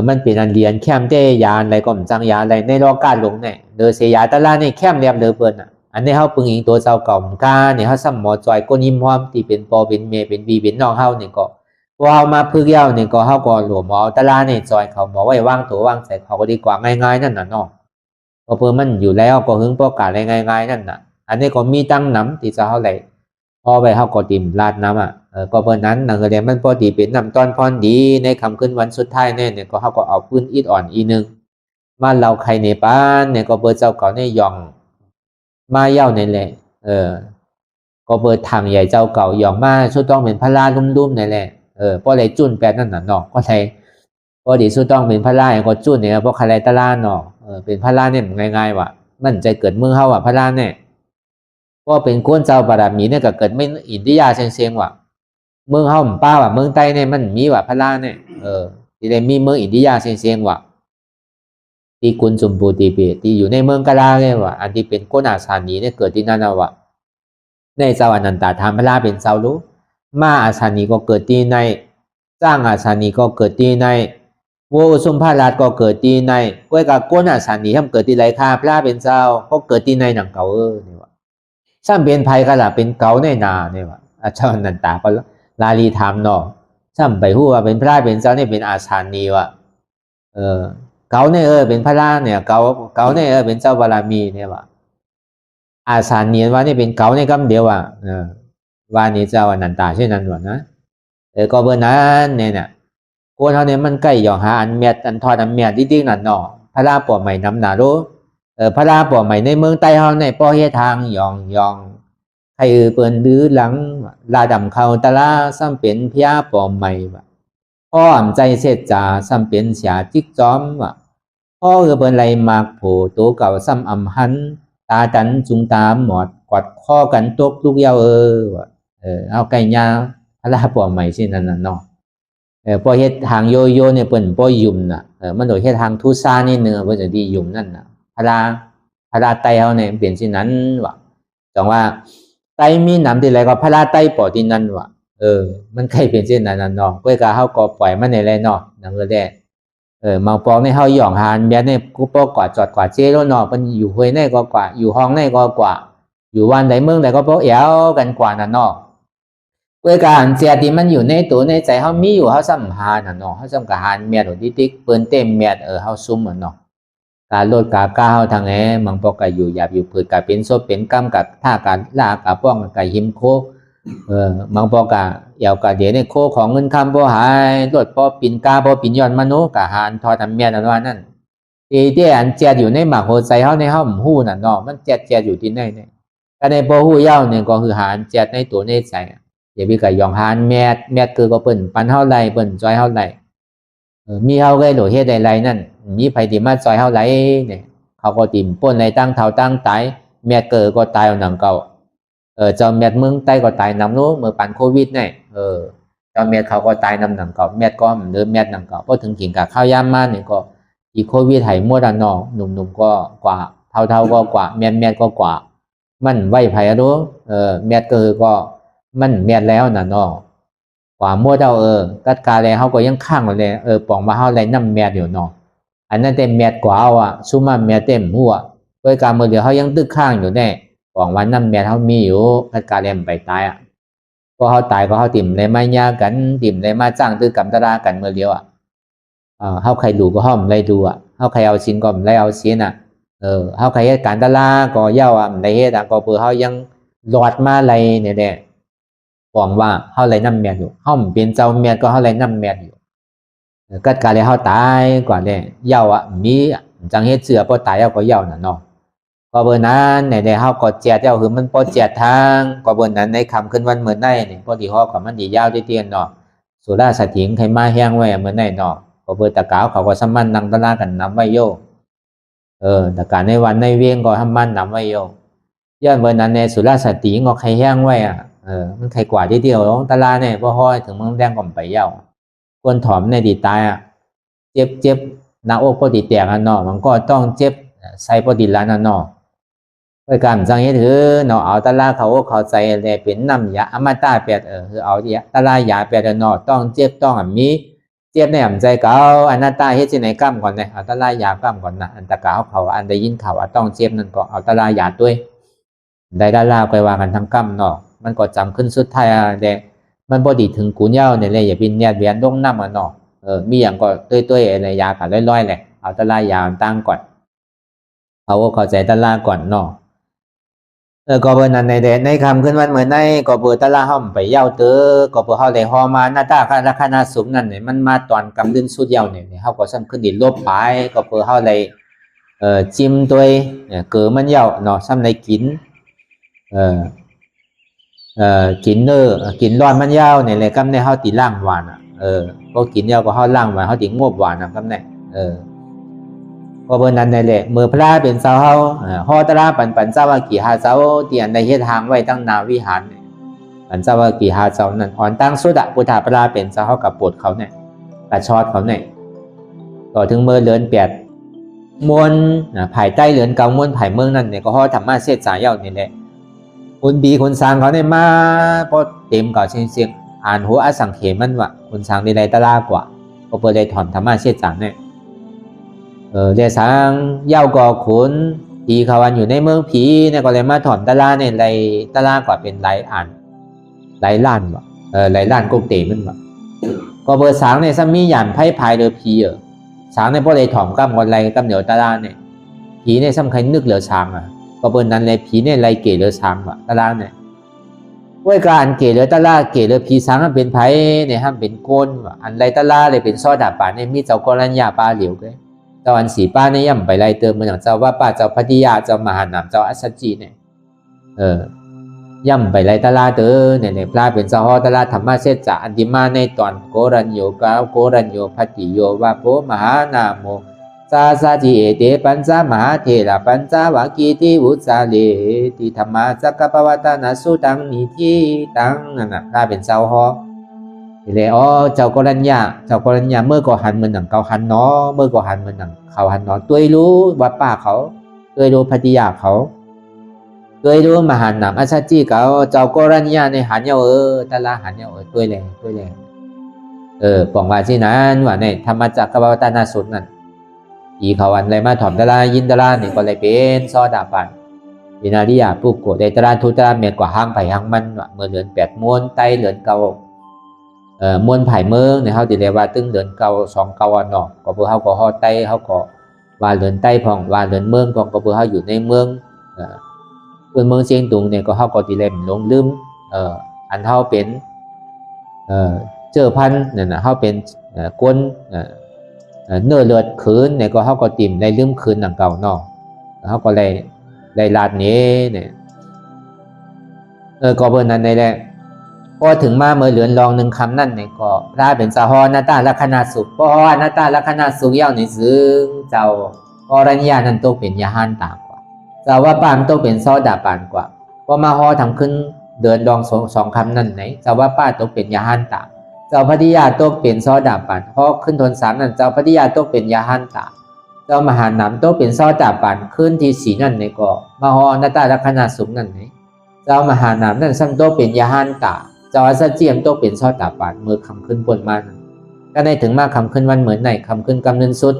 มันเป็นอันเรียนแคมเตยานอะไรก็มจังยาอะไรในโลกาลงเนี่ยเดอเสียตะล่าเนี่ยแคมเรียบเดอเปิ้นอ่ะอันนี้เขาปึงอิงตัวเจ้าเก่ากาเนี่ยเขาซ้ำหมอจอยก้นยิ้มหอมที่เป็นปอเป็นเมเป็นบีเป็นน้องเขาเนี่ยก็พอเอามาพึ่งเย้าเนี่ยก็เขาก็หลวมหมอตะล่าเนี่ยจอยเขาบอกไว้ว่างตัวว่างใส่เขาก็ดีกว่าง่ายๆนั่นน่ะเนาะเพราะเพิ่นมันอยู่แล้วก็หึงประกาศอะไรง่ายๆนั่นน่ะอันนี้ก็มีตั้งน้ำที่จะเขาไหลพอไปเขาก็ติ่มลาดน้ำอ่ะก็เพิ่นนั้นหนังเรียนมันพอดีเป็นน้ำตอนพรดีในคำขึ้นวันสุดท้ายเนี่ยก็เขาก็เอาพื้นอิดอ่อนอีนึงมาเราใครในบ้านเนี่ยก็เบอร์เจ้าเก่าเนี่ยยองมาเย้าเนี่ยแหละก็เบอร์ทางใหญ่เจ้าเก่าย่องมาชุดต้องเป็นพระราลุ่มๆนี่แหละเพราะอะไรจุนแปดนั่นน่ะเนาะก็เลยพอดีชุดต้องเป็นพระราก็จุนเนี่ยเพราะใครตะล่าเนาะเป็นพระราเนี่ยง่ายๆว่ะมันใจเกิดเมืองเฮาอ่ะพระราเนี่ยเพราะเป็นก้นเจ้าบารมีเนี่ยก็เกิดไม่อินทิยาเชียงว่ะเมืองเฮาป้าว่ะเมืองใต้เนี่ยมันมีว่ะพระราเนี่ยที่ได้มีเมืองอินทิยาเชียงว่ะที่กุนจุมพูตีเปที่อยู่ในเมืองกะลาเนี่ยว่ะอันที่เป็นก้นอาสานีเนี่ยเกิดที่นั่นเอาว่ะในเจ้าอนันตาธรรมพระราเป็นเจ้ารู้มาอาสานีก็เกิดที่ในจ้างอาสานีก็เกิดที่ในโวสุมพาราชก็เกิดที่ในก้วยกับก้นอาสานีทำเกิดที่ไรค่าพระเป็นเจ้าก็เกิดที่ในหนังเก่าเนี่ยว่ะซ้ำเป็นภัยก็ละเป็นเก่าในนาเนี่ยว่ะเจ้าอนันตาก็ลาลีถามเนาะซ้ำไปพูดว่าเป็นพระเป็นเจ้าเนี่ยเป็นอาสานีว่ะเก่าเนี่ยเป็นพระราเนี่ยเก่าเนี่ยเป็นเจ้าบารมีเนี่ยว่ะอาสาเนียนว่านี่เป็นเก่าในคำเดียวอ่ะว่านี่เจ้าอนันตาเช่นนั้นวะนะก็เบอร์นั้นเนี่ยคนเขาเนี่ยมันใกล้หยองหาอันเมียดอันทอดอันเมียดดิ้งๆนั่นเนาะพระราปอใหม่น้ำหนารู้พระราปอใหม่ในเมืองใต้เขาในป้อเฮทางหยองใครเปิ่นดื้อหลังลาดำเขาตะลาซ้ำเป็นพยาปอใหม่ว่ะพ่ออ่ำใจเสร็จจ่าซ้ำเป็นเสียจิกจอมว่ะพ่อเปิ่นไรมากโผตัวเก่าซ้ำอ่ำหันตาจันจุงตามหมอดกอดข้อกันตกลูกยาวว่ะเอาไก่ยาพระราปอใหม่ที่นั่นน่ะเนาะพอเฮ็ดทางโยโย่เนี่ยเปิ้นบ่ยุ่มน่ะมันโดยเฮ็ดทางทุซานี่เนื้อเพิ่นจะดียุ่มนั่นน่ะพระราไตเฮาเนี่ยเป็นสินั้นว่ะจังว่าไตมีน้ำที่ไหลก็พระราไตปอที่นั่นว่ะมันเคยเป็นเช่นนั้นเนาะก้อยกะเฮาก็ปล่อยมันในแลเนาะนั่นก็ได้มาปองในเฮาหย่องหานแบบนี้กูปอกว่าจอดกว่าเจโลเนาะเพิ่นอยู่ห้วยในก็กว่าอยู่ห้องในก็กว่าอยู่วันใดเมืองใดก็บ่แอวกันกว่านั่นเนาะเวลาการเสียที่มันอยู่ในตัวในใจเขามีอยู่เขาสัมหาน่ะเนาะเขาสัมกะหารเมียดหรือติ๊กเปิ้นเต็มเมียดเขาซุ่มเนาะการลดกาก้าวทางมังปอกกะอยู่หยาบอยู่ผืดกะเป็นศพเป็นกรรมกะท่ากะลากะป้องกะหิมโคมังปอกกะเหี่ยวกะเดี๋ยวในโคของเงินคำบ่หายลดพอปิ่นกาบ่ปิ่นย้อนมโนกะหารทอดทำเมียดว่านั่นที่อันเจียอยู่ในหมากโหใจเขาในเฮาหู้น่ะเนาะมันเจียอยู่ที่ไหนเนี่ยก็ในบ่ฮู้ยาวเนี่ยก็คือหารเจียในตัวในใจอย่าไปกับยองหานแมดคือก็เปิ่นปันเท่าไรเปิ่นจอยเท่าไรมีเท่าไรโดดเฮ็ดใดนั่นมีไผที่มาจอยเท่าไรเนี่ยเขาก็ติ่มป่นในตั้งเท่าตั้งตายแมดเกิดก็ตายเอาหนังเก่าเจ้าแมดเมืองใต้ก็ตายนำนู้เมื่อปันโควิดเนี่ยเจ้าแมดเขาก็ตายนำหนังเก่าแมดก็เดิมแมดหนังเก่าพอถึงกินกับข้าวยามมาเนี่ยก็อีโควิดไห้มั่วดันนอหนุ่มก็กว่าเท่าก็กว่าแมดก็กว่ามันไหวไผรู้แมดเกิดก็มันเมียดแล้วน่ะเนาะกว่ามั่วเดากัดกาแลเฮาก็ยังข้างเลยปองมาเฮาไรน้ำเมียดอยู่เนาะอันนั้นเต็มเมียดกว่าเอาซุมาเมียดเต็มหัวด้วยการมือเดียวเฮายังตึกข้างอยู่แน่ปองวันน้ำเมียดเฮามีอยู่กัดกาแลไปตายพอเฮาตายก็เฮาติ่มเลยมายากันติ่มเลยมาจ้างตึกกำตรากันมือเดียวเฮาใครดูก็ห้อมไรดูเฮาใครเอาชิ้นก็ไรเอาชิ้นเฮาใครเฮ็ดการตลาก็เย้าไรเฮ็ดก็เพื่อเฮายังหลอดมาไรเนี่ยหวังว่าเฮาไรน้ำเมียดอยู่เฮาเป็นเจ้าเมียดก็เฮาไรน้ำเมียดอยู่กัดกาเลยเฮาตายก่อนเนี่ยเย้ามีจังเฮ็ดเสือพอตายก็เย้าน่ะเนาะก็เบอร์นั้นในเฮาก็แจกเย้าคือมันพอแจกทางก็เบอร์นั้นในคำขึ้นวันเหมือนในนี่พอที่ฮอก็มันดียาวที่เตียนเนาะสุราษฎร์ถิงใครมาแห้งไว้เหมือนในเนาะก็เบอร์ตะกาวเขาก็สมันนั่งตะลากันนำไว้โยตะการในวันในเวียงก็ทำมันนำไว้โยย้อนเบอร์นั้นในสุราษฎร์ถิงก็ใครแห้งไว้มันใครกว่าที่เดียวของตลาเนี่ยพอห้อยถึงมึงแดงก่อมไปเย้าคนถอมในดีตายเจ็บหน้าอกพอดีแตกเนาะมันก็ต้องเจ็บใส่พอดีแล้วเนาะ ด้วยการจังเฮ็ดถือเนาะเอาตะลาเขาเข้าใจแลเป็นน้ำยาอมตะแปดคือเอาตะลายาแปดเนาะต้องเจ็บต้องมีเจ็บในหำใจเก่าอนัตตาเฮ็ดสิไหนกรรมก่อนเนี่ยเอาตะลายากรรมก่อนนะอันตะกาเขาอันได้ยินข่าวว่าต้องเจ็บนั่นก็เอาตะลายาด้วยได้ดาราไปว่ากันทั้งกรรมเนาะมันก็จำขึ้นสุดท้ายแดงมันบ่ดีถึงกูเย้าเนี่ยเลยอย่าเป็นเนี่ยเวียนดงน้ำอ่ะเนาะมีอย่างก็ต้วยๆอะไรยากันร้อยๆแหละเอาตะลายาตั้งก่อนเอาเข้าใจตะลาก่อนเนาะก็เบอร์นั้นในคำขึ้นวันเหมือนในก็เบอร์ตะลาห้อมไปเย้าเตอก็เบอร์เขาเลยฮอมาหน้าตาราคาสูงนั่นเนี่ยมันมาตอนกำดึงสุดเย้าเนี่ยเขาก็ซ้ำขึ้นดินลบไปก็เบอร์เขาเลยจิ้มตัวเกิดมันเย้าเนาะซ้ำในกินกินกินร้อนมันเย้าเนี่ยเลยกำในเขาตีล่างหวานก็กินเย้าก็เขาล่างหวานเขาตีงบหวานนะกำในก็เบอร์นั้นแหละเมื่อพระเป็นเสาเฮาฮอตระปันเจ้าว่ากี่หาเสาเตียนในเฮ็ดทางไว้ตั้งนาวิหารปันเจ้าว่ากี่หาเสานั้นอ่อนตั้งสุดะพุทธาพระเป็นเสาเฮากับปวดเขาเนี่ยกระชอดเขาเนี่ยต่อถึงเมื่อเลือนแปดมวลภายใต้เลือนเก่ามวลภายเมืองนั่นเนี่ยก็ฮอธรรมะเสดสายเย้านี่แหละคุณบีคุณสางเขาเนี่ยมาพอเต็มเก่าเสียงอ่านหัวอสังเขมันว่าคุณสางในไรตะลากว่าก็เปิดได้ถอนธรรมะเสดสางเนี่ยเดี๋ยวสางเย้าก่อขุนผีเขาวันอยู่ในเมืองผีเนี่ยก็เลยมาถอนตะลาเนี่ยไรตะลากว่าเป็นไรอ่านไรล้านวะไรล้านกงเตมันวะก็เบอร์สางเนี่ยซ้ำมีหยันไพ่พายเดือผีสางในพวกเลยถอมกั้มคนไรกั้มเหนียวตะลาเนี่ยผีเนี่ยซ้ำใครนึกเหลือช้างก็เบอร์นั้นเลยผีเนี่ยไรเกเหลือช้างวะตะลาเนี่ยด้วยการเกเหลือตะลาเกเหลือผีสางเป็นไพ่เนี่ยห้ามเป็นโกนวะอันไรตะลาเลยเป็นซอดาป่าเนี่ยมีเจ้ากรัญญาปาเหลียวเลยเจ้าอันสีป้าเนี่ยย่ำไปไล่เติมเหมือนอย่างเจ้าว่าป้าเจ้าพัทยาเจ้ามหานามเจ้าอัศจีเนี่ยย่ำไปไล่ตลาเตอเนี่ยพระเป็นเจ้าฮอตลาธรรมะเสดจะอันดิมาในตอนโกรัญโยกาโกรัญโยพัติโยวาโพมหานาโมซาซาจิเอเตปัญจมหาเทระปัญจวากีติวุจาเลติธรรมะจักรปวัตนาสุตังนิธิตังนั่นน่ะพระเป็นเจ้าฮอเลยเจ้ากรัญญาเมื่อก่อหันเหมือนหนังเกาหันเนาะเมื่อก่อหันเหมือนหนังเขาหันเนาะตัวรู้ว่าป้าเขาตัวรู้พัทยาเขาตัวรู้มหานามอาชาจีเขาเจ้ากรัญญาในหันเยาตะลาหันเยาตัวแรงปองว่าที่นั้นว่าในธรรมจักรปวัตนาสุดนั่นอีเขาวันเลยมาถอมตะลายินตะลาเนี่ยก็เลยเป็นซอดาปันวินาริยาผู้โกได้ตะลาทุตะเมียกว่าห้างไผ่ห้างมันว่าเมื่อเหลือนแปดม้วนไตเหลือนเก่ามวลไผ่เมืองเนี่ยเขาติเรียกว่าตึงเดินเก่าสองเก่าเนาะก็เพื่อเขาก็ห่อไตเขาก็ว่าเดินไตพองว่าเดินเมืองพองก็เพื่อเขาอยู่ในเมืองเมืองเชียงตุงเนี่ยก็เขาก็ติเรียกลงลืมอันเขาเป็นเจอพันเนี่ยนะเขาเป็นกวนเนื้อเลือดคืนเนี่ยก็เขาก็ติ่มในลืมคืนหนังเก่าเนาะเขาก็เลยลาดนี้เนี่ยก็เพื่อนั้นในแหละพอถึงมาเมื่อเหลือนลองหนึ่งคำนั่นเนี่ยก็พระเป็นสหนาตาลักษณะสุขเพราะว่านาตาลักษณะสุขเย้าในซึ่งเจ้ากรัญญานั้นต้องเป็นยาหันต่างกว่าเจ้าว่าปามต้องเป็นซอดาปานกว่าพอมาฮอทำขึ้นเดินลองสองคำนั่นไหนเจ้าว่าป้าต้องเป็นยาหันต่างเจ้าพัทยาต้องเป็นซอดาปานพอขึ้นทนสามนั่นเจ้าพัทยาต้องเป็นยาหันต่างเจ้ามหานามต้องเป็นซอดาปานขึ้นที่สีนั่นเนี่ยก็มาฮอนาตาลักษณะสุขนั่นไหนเจ้ามหานามนั่นซ้ำต้องเป็นยาหันต่างเจ้าอาซาเจียมต้องเป็นซอดาปาดมือคำขึ้นบนมันก็ได้ถึงมาคำขึ้นวันเหมือนในคำขึ้นกำเนิดสุด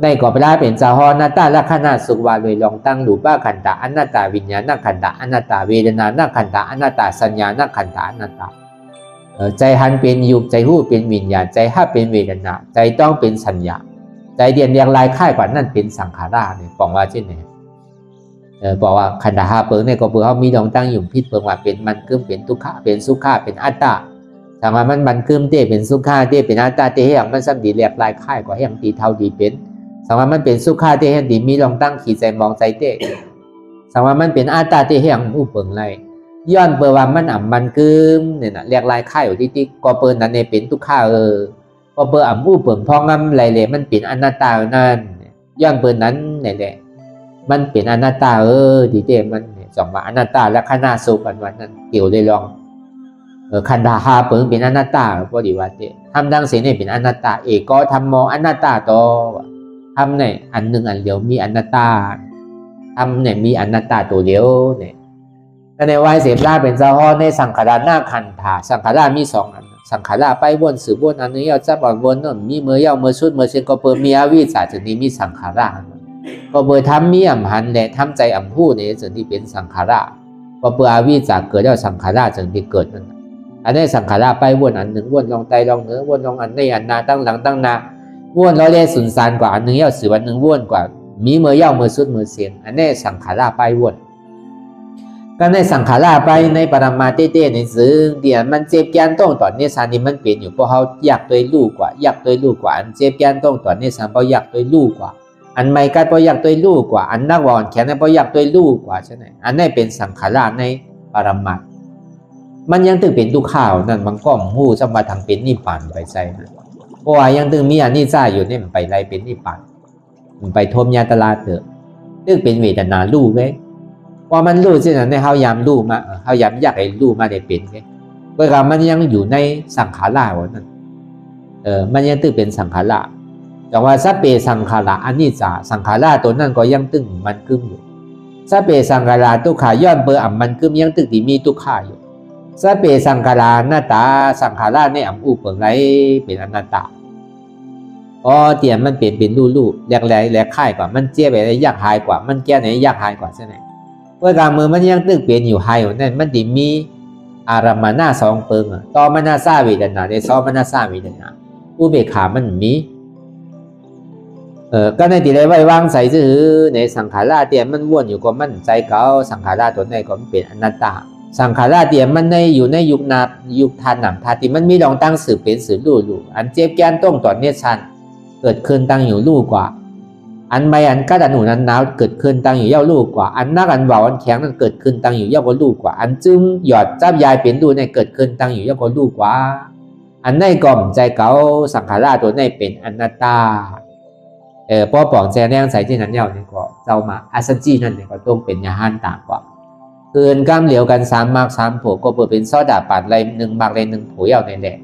ในก่อไปได้เป็นเจ้าฮอนาตาลักษณะสุขวาเลยลองตั้งหลูป้าขันตาอนัตตาวิญญาณขันตาอนัตตาเวทนาขันตาอนัตตาสัญญาขันตาอนัตตาใจหันเป็นยุบใจหู้เป็นวิญญาณใจห้าเป็นเวทนาใจต้องเป็นสัญญาใจเดียนเรียงลายค่ายกว่านั่นเป็นสังขาราเนี่ยบอกว่าเช่นไหนบอกว่าขันธาเปิงเนี่ยก็เปิงเขามีดองตั้งอยู่พิษเปิงว่าเป็นมันกึมเป็นทุกขะเป็นสุขะเป็นอัตตาถามว่ามันกึมเต้เป็นสุขะเต้เป็นอัตตาเต้ให้อย่างมันสัมดีเรียกลายค่ายกว่าให้อย่างตีเท่าดีเป็นถามว่ามันเป็นสุขะเต้ให้ดีมีดองตั้งขี่ใจมองใจเต้ถามว่ามันเป็นอัตตาเต้ให้อย่างผู้เปิงไรย้อนเปิงว่ามันมันกึมเนี่ยนะเรียกลายค่ายอยู่ที่ก็เปิงนั้นเนี่ยเป็นทุกขะก็เปิงผู้เปิงพองงำไรเลยมันเป็นอนัตตานั่นย้อนเปิงนั้นเนี่ยมันเป็นอนัตตาดีเจมันสองว่าอนัตตาและขณะสุขวันนั้นเกี่ยวเลยลองขันธาเปิงเป็นอนัตตาพอดีว่าเจทำดังเสียเนี่ยเป็นอนัตตาเอกก็ทำมองอนัตตาต่อทำในอันหนึ่งอันเดียวมีอนัตตา ทำเนี่ยมีอนัตตาตัวเดียวเนี่ยแต่ในวัยเสพราเป็นเจ้าพ่อในสังขารหน้าขันธาสังขารมีสองอันสังขารไปวนสืบวนอันนี้เอาจับอ่อนวนนั่นมีเมื่อยาวเมื่อชุดเมื่อเชนก็เปิดมีอาวิชาจนนี้มีสังขารก็เปิดทำมีอ่ำหันและทำใจอ่ำผู้ในจนที่เป็นสังขารก็เปิดอาวิชาเกิดแล้วสังขารจนที่เกิดนั่นอันนี้สังขารไปวนอันหนึ่งวนลองไตลองเนื้อวนลองอันในอันนาตั้งหลังตั้งนาวนเราเรียกสุนทานกว่าอันหนึ่งยาวสืบอันหนึ่งวนกว่ามีเมื่อยาวเมื่อชุดเมื่อเชนอันนี้สังขารไปวนก็ในสังขารไปในปรมาเต้ในซึ่งเดี๋ยวมันเจ็บแกนต้องตอนนี้สารนี้มันเปลี่ยนอยู่เพราะเขาอยากตัวลูกกว่าอยากตัวลูกกว่าอันเจ็บแกนต้องตอนนี้สารเพราะอยากตัวลูกกว่าอันไม่กัดเพราะอยากตัวลูกกว่าอันนักวอนแขนเพราะอยากตัวลูกกว่าใช่ไหมอันนี้เป็นสังขารในปรมามันยังตึงเป็นทุกข่าวนั่นมันก็หู้จะมาทางเป็นนิพพานไปใจนะเพราะว่ายังตึงมีอันนี้ซ่าอยู่นี่มันไปไรเป็นนิพพานมันไปทมยาตลาดเถอะตึงเป็นเวทนาลูกไงว่ามันรู้สินะในเขายามรู้มาเขายามอยากให้รู้มาได้เป็นไงเวลามันยังอยู่ในสังขารวะนั่นมันยังตึงเป็นสังขารแต่ว่าสัพเพสังขาราอันนี้จ่าสังขารตัวนั้นก็ยังตึงมันกึมอยู่สัพเพสังขาราทุกขาย้อนเบอร์อ่ำมันกึมยังตึงที่มีทุกขาอยู่สัพเพสังขาราหน้าตาสังขารในอ่ำอุปเปิงไรเป็นอนัตตาอ๋อเตียนมันเป็นลู่แหลกแหลกค่ายกว่ามันเจี๊ยบอะไรยากหายกว่ามันแก้ไหนยากหายกว่าใช่ไหมเวลามือมันยังตึกเปลี่ยนอยู่หายอยู่นั่นมันดิมีอารามนาสองเปิงต่อมานาซาเวทนาในซ้อมานาซาเวทนาอุเบกขามันมีก็ในที่ใดไว้วางใส่ซื่อในสังขารเตียนมันวนอยู่ก็มันใจเก่าสังขารตัวไหนก็มันเป็นอนัตตาสังขารเตียนมันในอยู่ในยุคนายุคทานหนำทาที่มันมีลองตั้งสืบเป็นสืบลู่อันเจ็บแก้นต้องต่อเนี่ยชันเกิดขึ้นตั้งอยู่ลู่กว่าอันไม่อันกัดอันหนูนั้นหนาวเกิดขึ้นตั้งอยู่เย่าลูกกว่าอันนักอันเบาอันแข็งนั้นเกิดขึ้นตั้งอยู่เย่าก็ลูกกว่าอันจึงหยอดจับยายเป็นดูในเกิดขึ้นตั้งอยู่เย่าก็ลูกกว่าอันในก่อมใจเก่าสังขารตัวในเป็นอนัตตาพอปองใจแรงใส่ที่นั้นเย่านี่ก็เจ้ามาอาสัจจีนั่นนี่ก็ต้องเป็นยาหันต่างกว่าเกินกล้ามเหลียวกัน3 มาก 3 โผก็เปิดเป็นซอดาปัดไร1 มากไร1 โผเย่าในแหละ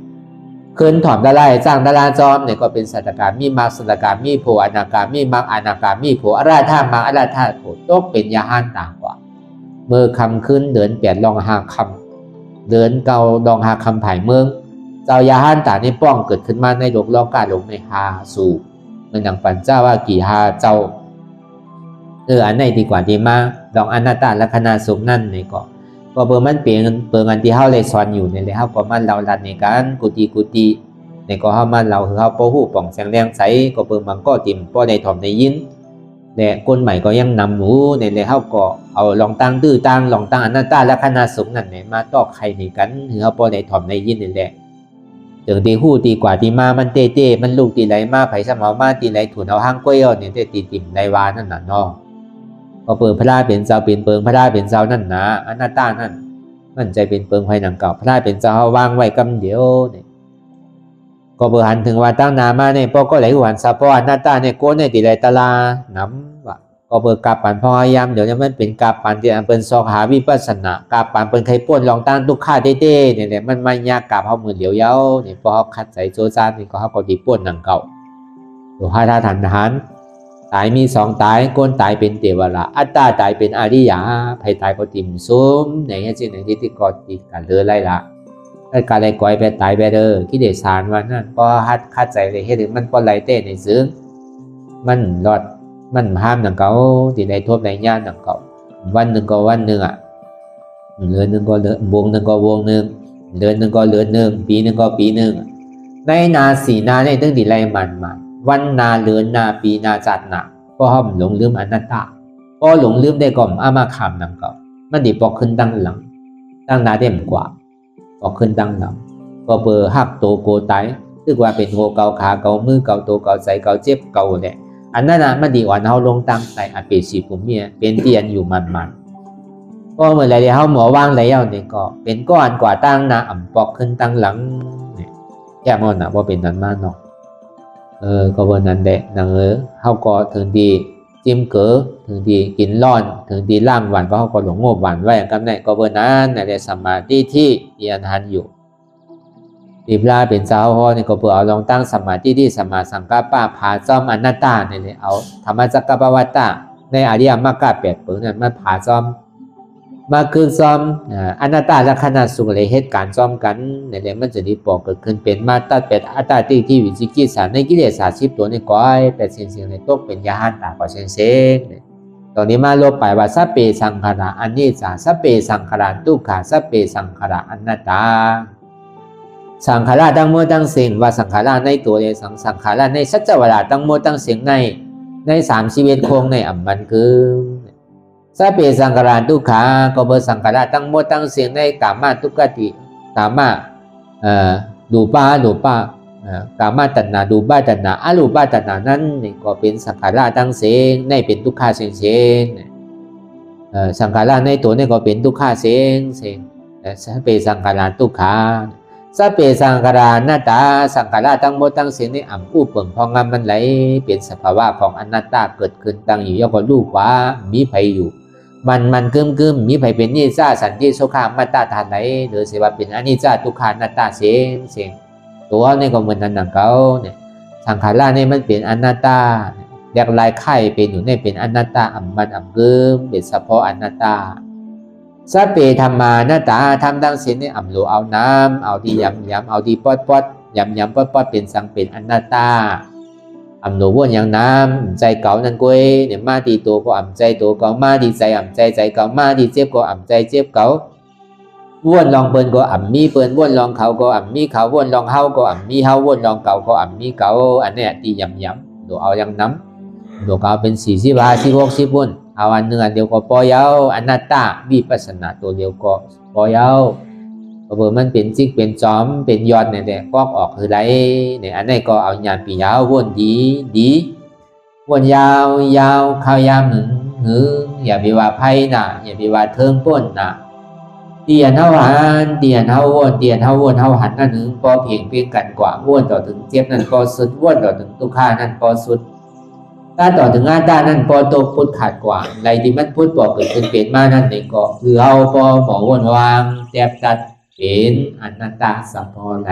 คืนถอมดาราจ้างดาราจอมเนี่ยก็เป็นสัตการมีมรรคสัตการมีโพอนาการมีมรรคอนาการมีโพอาราธามรรคอาราธาโพต้องเป็นยาหันต่างกว่าเมื่อคำขึ้นเดิน8 ลอง5 คำเดินเกาลอง5 คำผ่ายเมืองเจ้ายาหันต่างนี่ป้องเกิดขึ้นมาในโลกโลกาลงในหาสู่เมื่อดังปัญเจ้าว่ากี่หาเจ้าอันไหนดีกว่าดีมาลองอนัตตลักษณะสุขนั่นนี่ก็เบอร์มันเปลี่ยนเบอร์งานที่เขาเลยสอนอยู่ในเลยเขาก็มันเราลัดในการกุฏิในก็เขามันเราคือเขาโป้หูป่องแสงแรงใสก็เบอร์มันก็ติ่มป้อในถ่อมในยินและคนใหม่ก็ยังนำหนูในเลยเขาก็เอาลองตั้งตื้อตั้งลองตั้งอนัตตลักษณะสุขนั่นเนี่ยมาตอกใครในกันคือเขาป้อในถ่อมในยินนี่แหละถึงตีหูตีกว่าตีมามันเต้มันลูกตีไหลมาไผ่สมอมาตีไหลถุนเอาห้างกล้วยเนี่ยตีติ่มในวานั่นน่ะเนาะก็เปิดพระราเป็นเจ้าเป็นเปิงพระราเป็นเจ้านั่นนะอนัตตานั่นมันใจเป็นเปิงภายหนังเก่าพระราเป็นเจ้าวางไว้กำเดียวเนี่ยก็เปิดหันถึงว่าตั้งนามาเนี่ยพอก็ไหลหันซาพออนัตตาเนี่ยโกนในตีไหลตลาน้ำว่าก็เปิดกาปันพอยามเดี๋ยวนี้มันเป็นกาปันที่อันเป็นซอกหาวิปัสสนากาปันเป็นไข่ป้นลองตั้งทุกข้าเต้เนี่ยแหละมันไม่ยากกาเขามือเหลียวเย้าเนี่ยพอเขาคัดใส่โจซานนี่ก็เขาก็ดีป้นหนังเก่าตัวห้าท่าทันหันตายมี2 ตายก้นตายเป็นเทวราอัตตาตายเป็นอริยะภัยตายก็ติ่มซุ้มอย่างนี้จริงอย่างที่กอดติดกันเลยไรละถ้าการอะไรก่อยไปตายไปเด้อที่เดชานวันนั้นก็ฮัดคัดใจเลยให้ถึงมันก็ไหลเต้ในซึ้งมันหลอดมันห้ามหนังเก่าที่ในทั่วในย่านหนังเก่าวันหนึ่งก็วันหนึ่งเดือนหนึ่งก็เดือนวงหนึ่งก็วงหนึ่งเดือนหนึ่งก็เดือนหนึ่งปีหนึ่งก็ปีหนึ่งในนาสีนาในตั้งที่ไรมันวันนาเลือนนาปีนาจัดนาก็ห้อมหลงลืมอนัตตาก็หลงลืมได้ก่อมอามาขามนังเก่ามันดีปอกขึ้นตั้งหลังตั้งนาเด่มกว่าปอกขึ้นตั้งหลังก็เบอร์หักโตโกไตคือว่าเป็นโกเกาขาเกามือเกาโตเกาใจเกาเจ็บเกาเนี่ยอันนั้นนะมันดีกว่าเขาลงตั้งใจอเปชีผมเนี่ยเป็นเตียนอยู่มันก็เมื่อไรเดี๋ยวเขาหมอว่างแล้วเนี่ยก็เป็นก้อนกว่าตั้งนาอ่ำปอกขึ้นตั้งหลังเนี่ยแค่มันนะว่าเป็นนั้นมากเนาะก็วันนั้นแหละนางเขาก็ถึงดีจิ้มเก๋อถึงดีกินร้อนถึงดีล่างหวานเพราะเขาก็หลงโง่หวานไว้กันเนี่ยก็วันนั้นในสมาธิที่ยันหันอยู่ปีพลาเป็นเจ้าพ่อเนี่ยก็เพื่อเอาลองตั้งสมาธิที่สมาสังกัปปะพาจอมอนัตตาเนี่ยเอาธรรมจักรปวัตตะ ในอริยมรรค8เปิงนั้นมาผ่าซ้อมมาคือซ้อมอนัตตาลักษณะสุขเลยเหตุการณ์ซ้อมกันในเรื่องมันจะดีปอกเกิดขึ้นเป็นมาตัดเป็นอัตตาที่วิจิกิจสารในกิเลส30ตัวในก้อย8เสียงในตกเป็นยาหันตากว่าเสียงตอนนี้มาลบไปว่าสัพเพสังขาระอนิจจาสัพเพสังขาระทุกขาสัพเพสังขาระอนัตตาสังขารทั้งหมดทั้งสิ่งว่าสังขารในตัวเองสังขารในสัจจวราทั้งหมดทั้งสิ่งใน3ชีวิตคงในอัมบันคือสัพเพสังขารทุกขาก็เป็นสังขารทั้งหมดทั้งสิ่งในกามาทุกขติกามาดูปากามาตัณหาดูปาตัณหาอรูปาตัณหานั้นก็เป็นสังขารทั้งสิ่งในเป็นทุกขาเสียงสังขารในตัวนี่ก็เป็นทุกขาเสียงสัพเพสังขารทุกขาสัพเพสังขารานัตตาสังขารทั้งหมดทั้งสิ่งนี้ผู้เปิ่งพองงามมันไหลเป็นสภาวะของอนัตตาเกิดขึ้นตั้งอยู่ย่อก็รู้ว่ามีภัยอยู่มันกึมมีภัยเป็นนิจจาสันติโสขามัตตาทานไหนหรือสิว่าเป็นอนิจจาทุกขานัตตาเสียงตัวนี่ก็เหมือนนั้นเขาเนี่ยสังขารนี่มันเป็นอนัตตาอยากลายไข่เป็นอยู่ในเป็นอนัตตามันกึมเป็นเฉพาะอนัตตาสัพเพธรรมานาตาทำดังสิ้นนี่โลเอาน้ำเอาดียำเอาดีปอดยำปอดเป็นสังเป็นอนัตตาโลวนอย่างน้ำใจเก่านั่นกุ้ยเนี่ยมาดีตัวก็ใจตัวเก่ามาดีใจใจเก่ามาดีเจ็บก็ใจเจ็บเก่าวนลองเปิ้นก็มีเปิ้นวนลองเขาก็มีเขาวนลองเฮาก็มีเฮาวนลองเก่าก็มีเก่าอันเนี้ยดียำโลเอาอย่างน้ำโลก็เอาเป็น45 46วนเอาอันหนึ่งอันเดียวก็ปล่อยเอาอนัตตาวิปัสสนาตัวเดียวก็ปล่อยเอาเพราะมันเป็นจิกเป็นจอมเป็นยอดเนี่ยก็ออกคือไรเนี่ยอันนี้ก็เอาญาณปียาววนดีวนยาวข้าวยามหืออย่าไปว่าไพ่น่ะอย่าไปว่าเทิงป้นน่ะเตียนเฮาหันเตียนเฮาวนเตียนเฮาวนเฮาหันนั่นหนึ่งพอเพียงกันกว่าวนต่อถึงเจ็บนั่นก็สุดวนต่อถึงทุกข้านั่นก็สุดถ้าต่อถึงอาตานั่นพอตกพุทธขาดกว่าในที่มันพุทธบอกเกิดเป็นเปลี่ยนมานั่นเองก็คือเอาพอหมอวนวางแจบตัดเป็นอนัตตาสัพพอไหน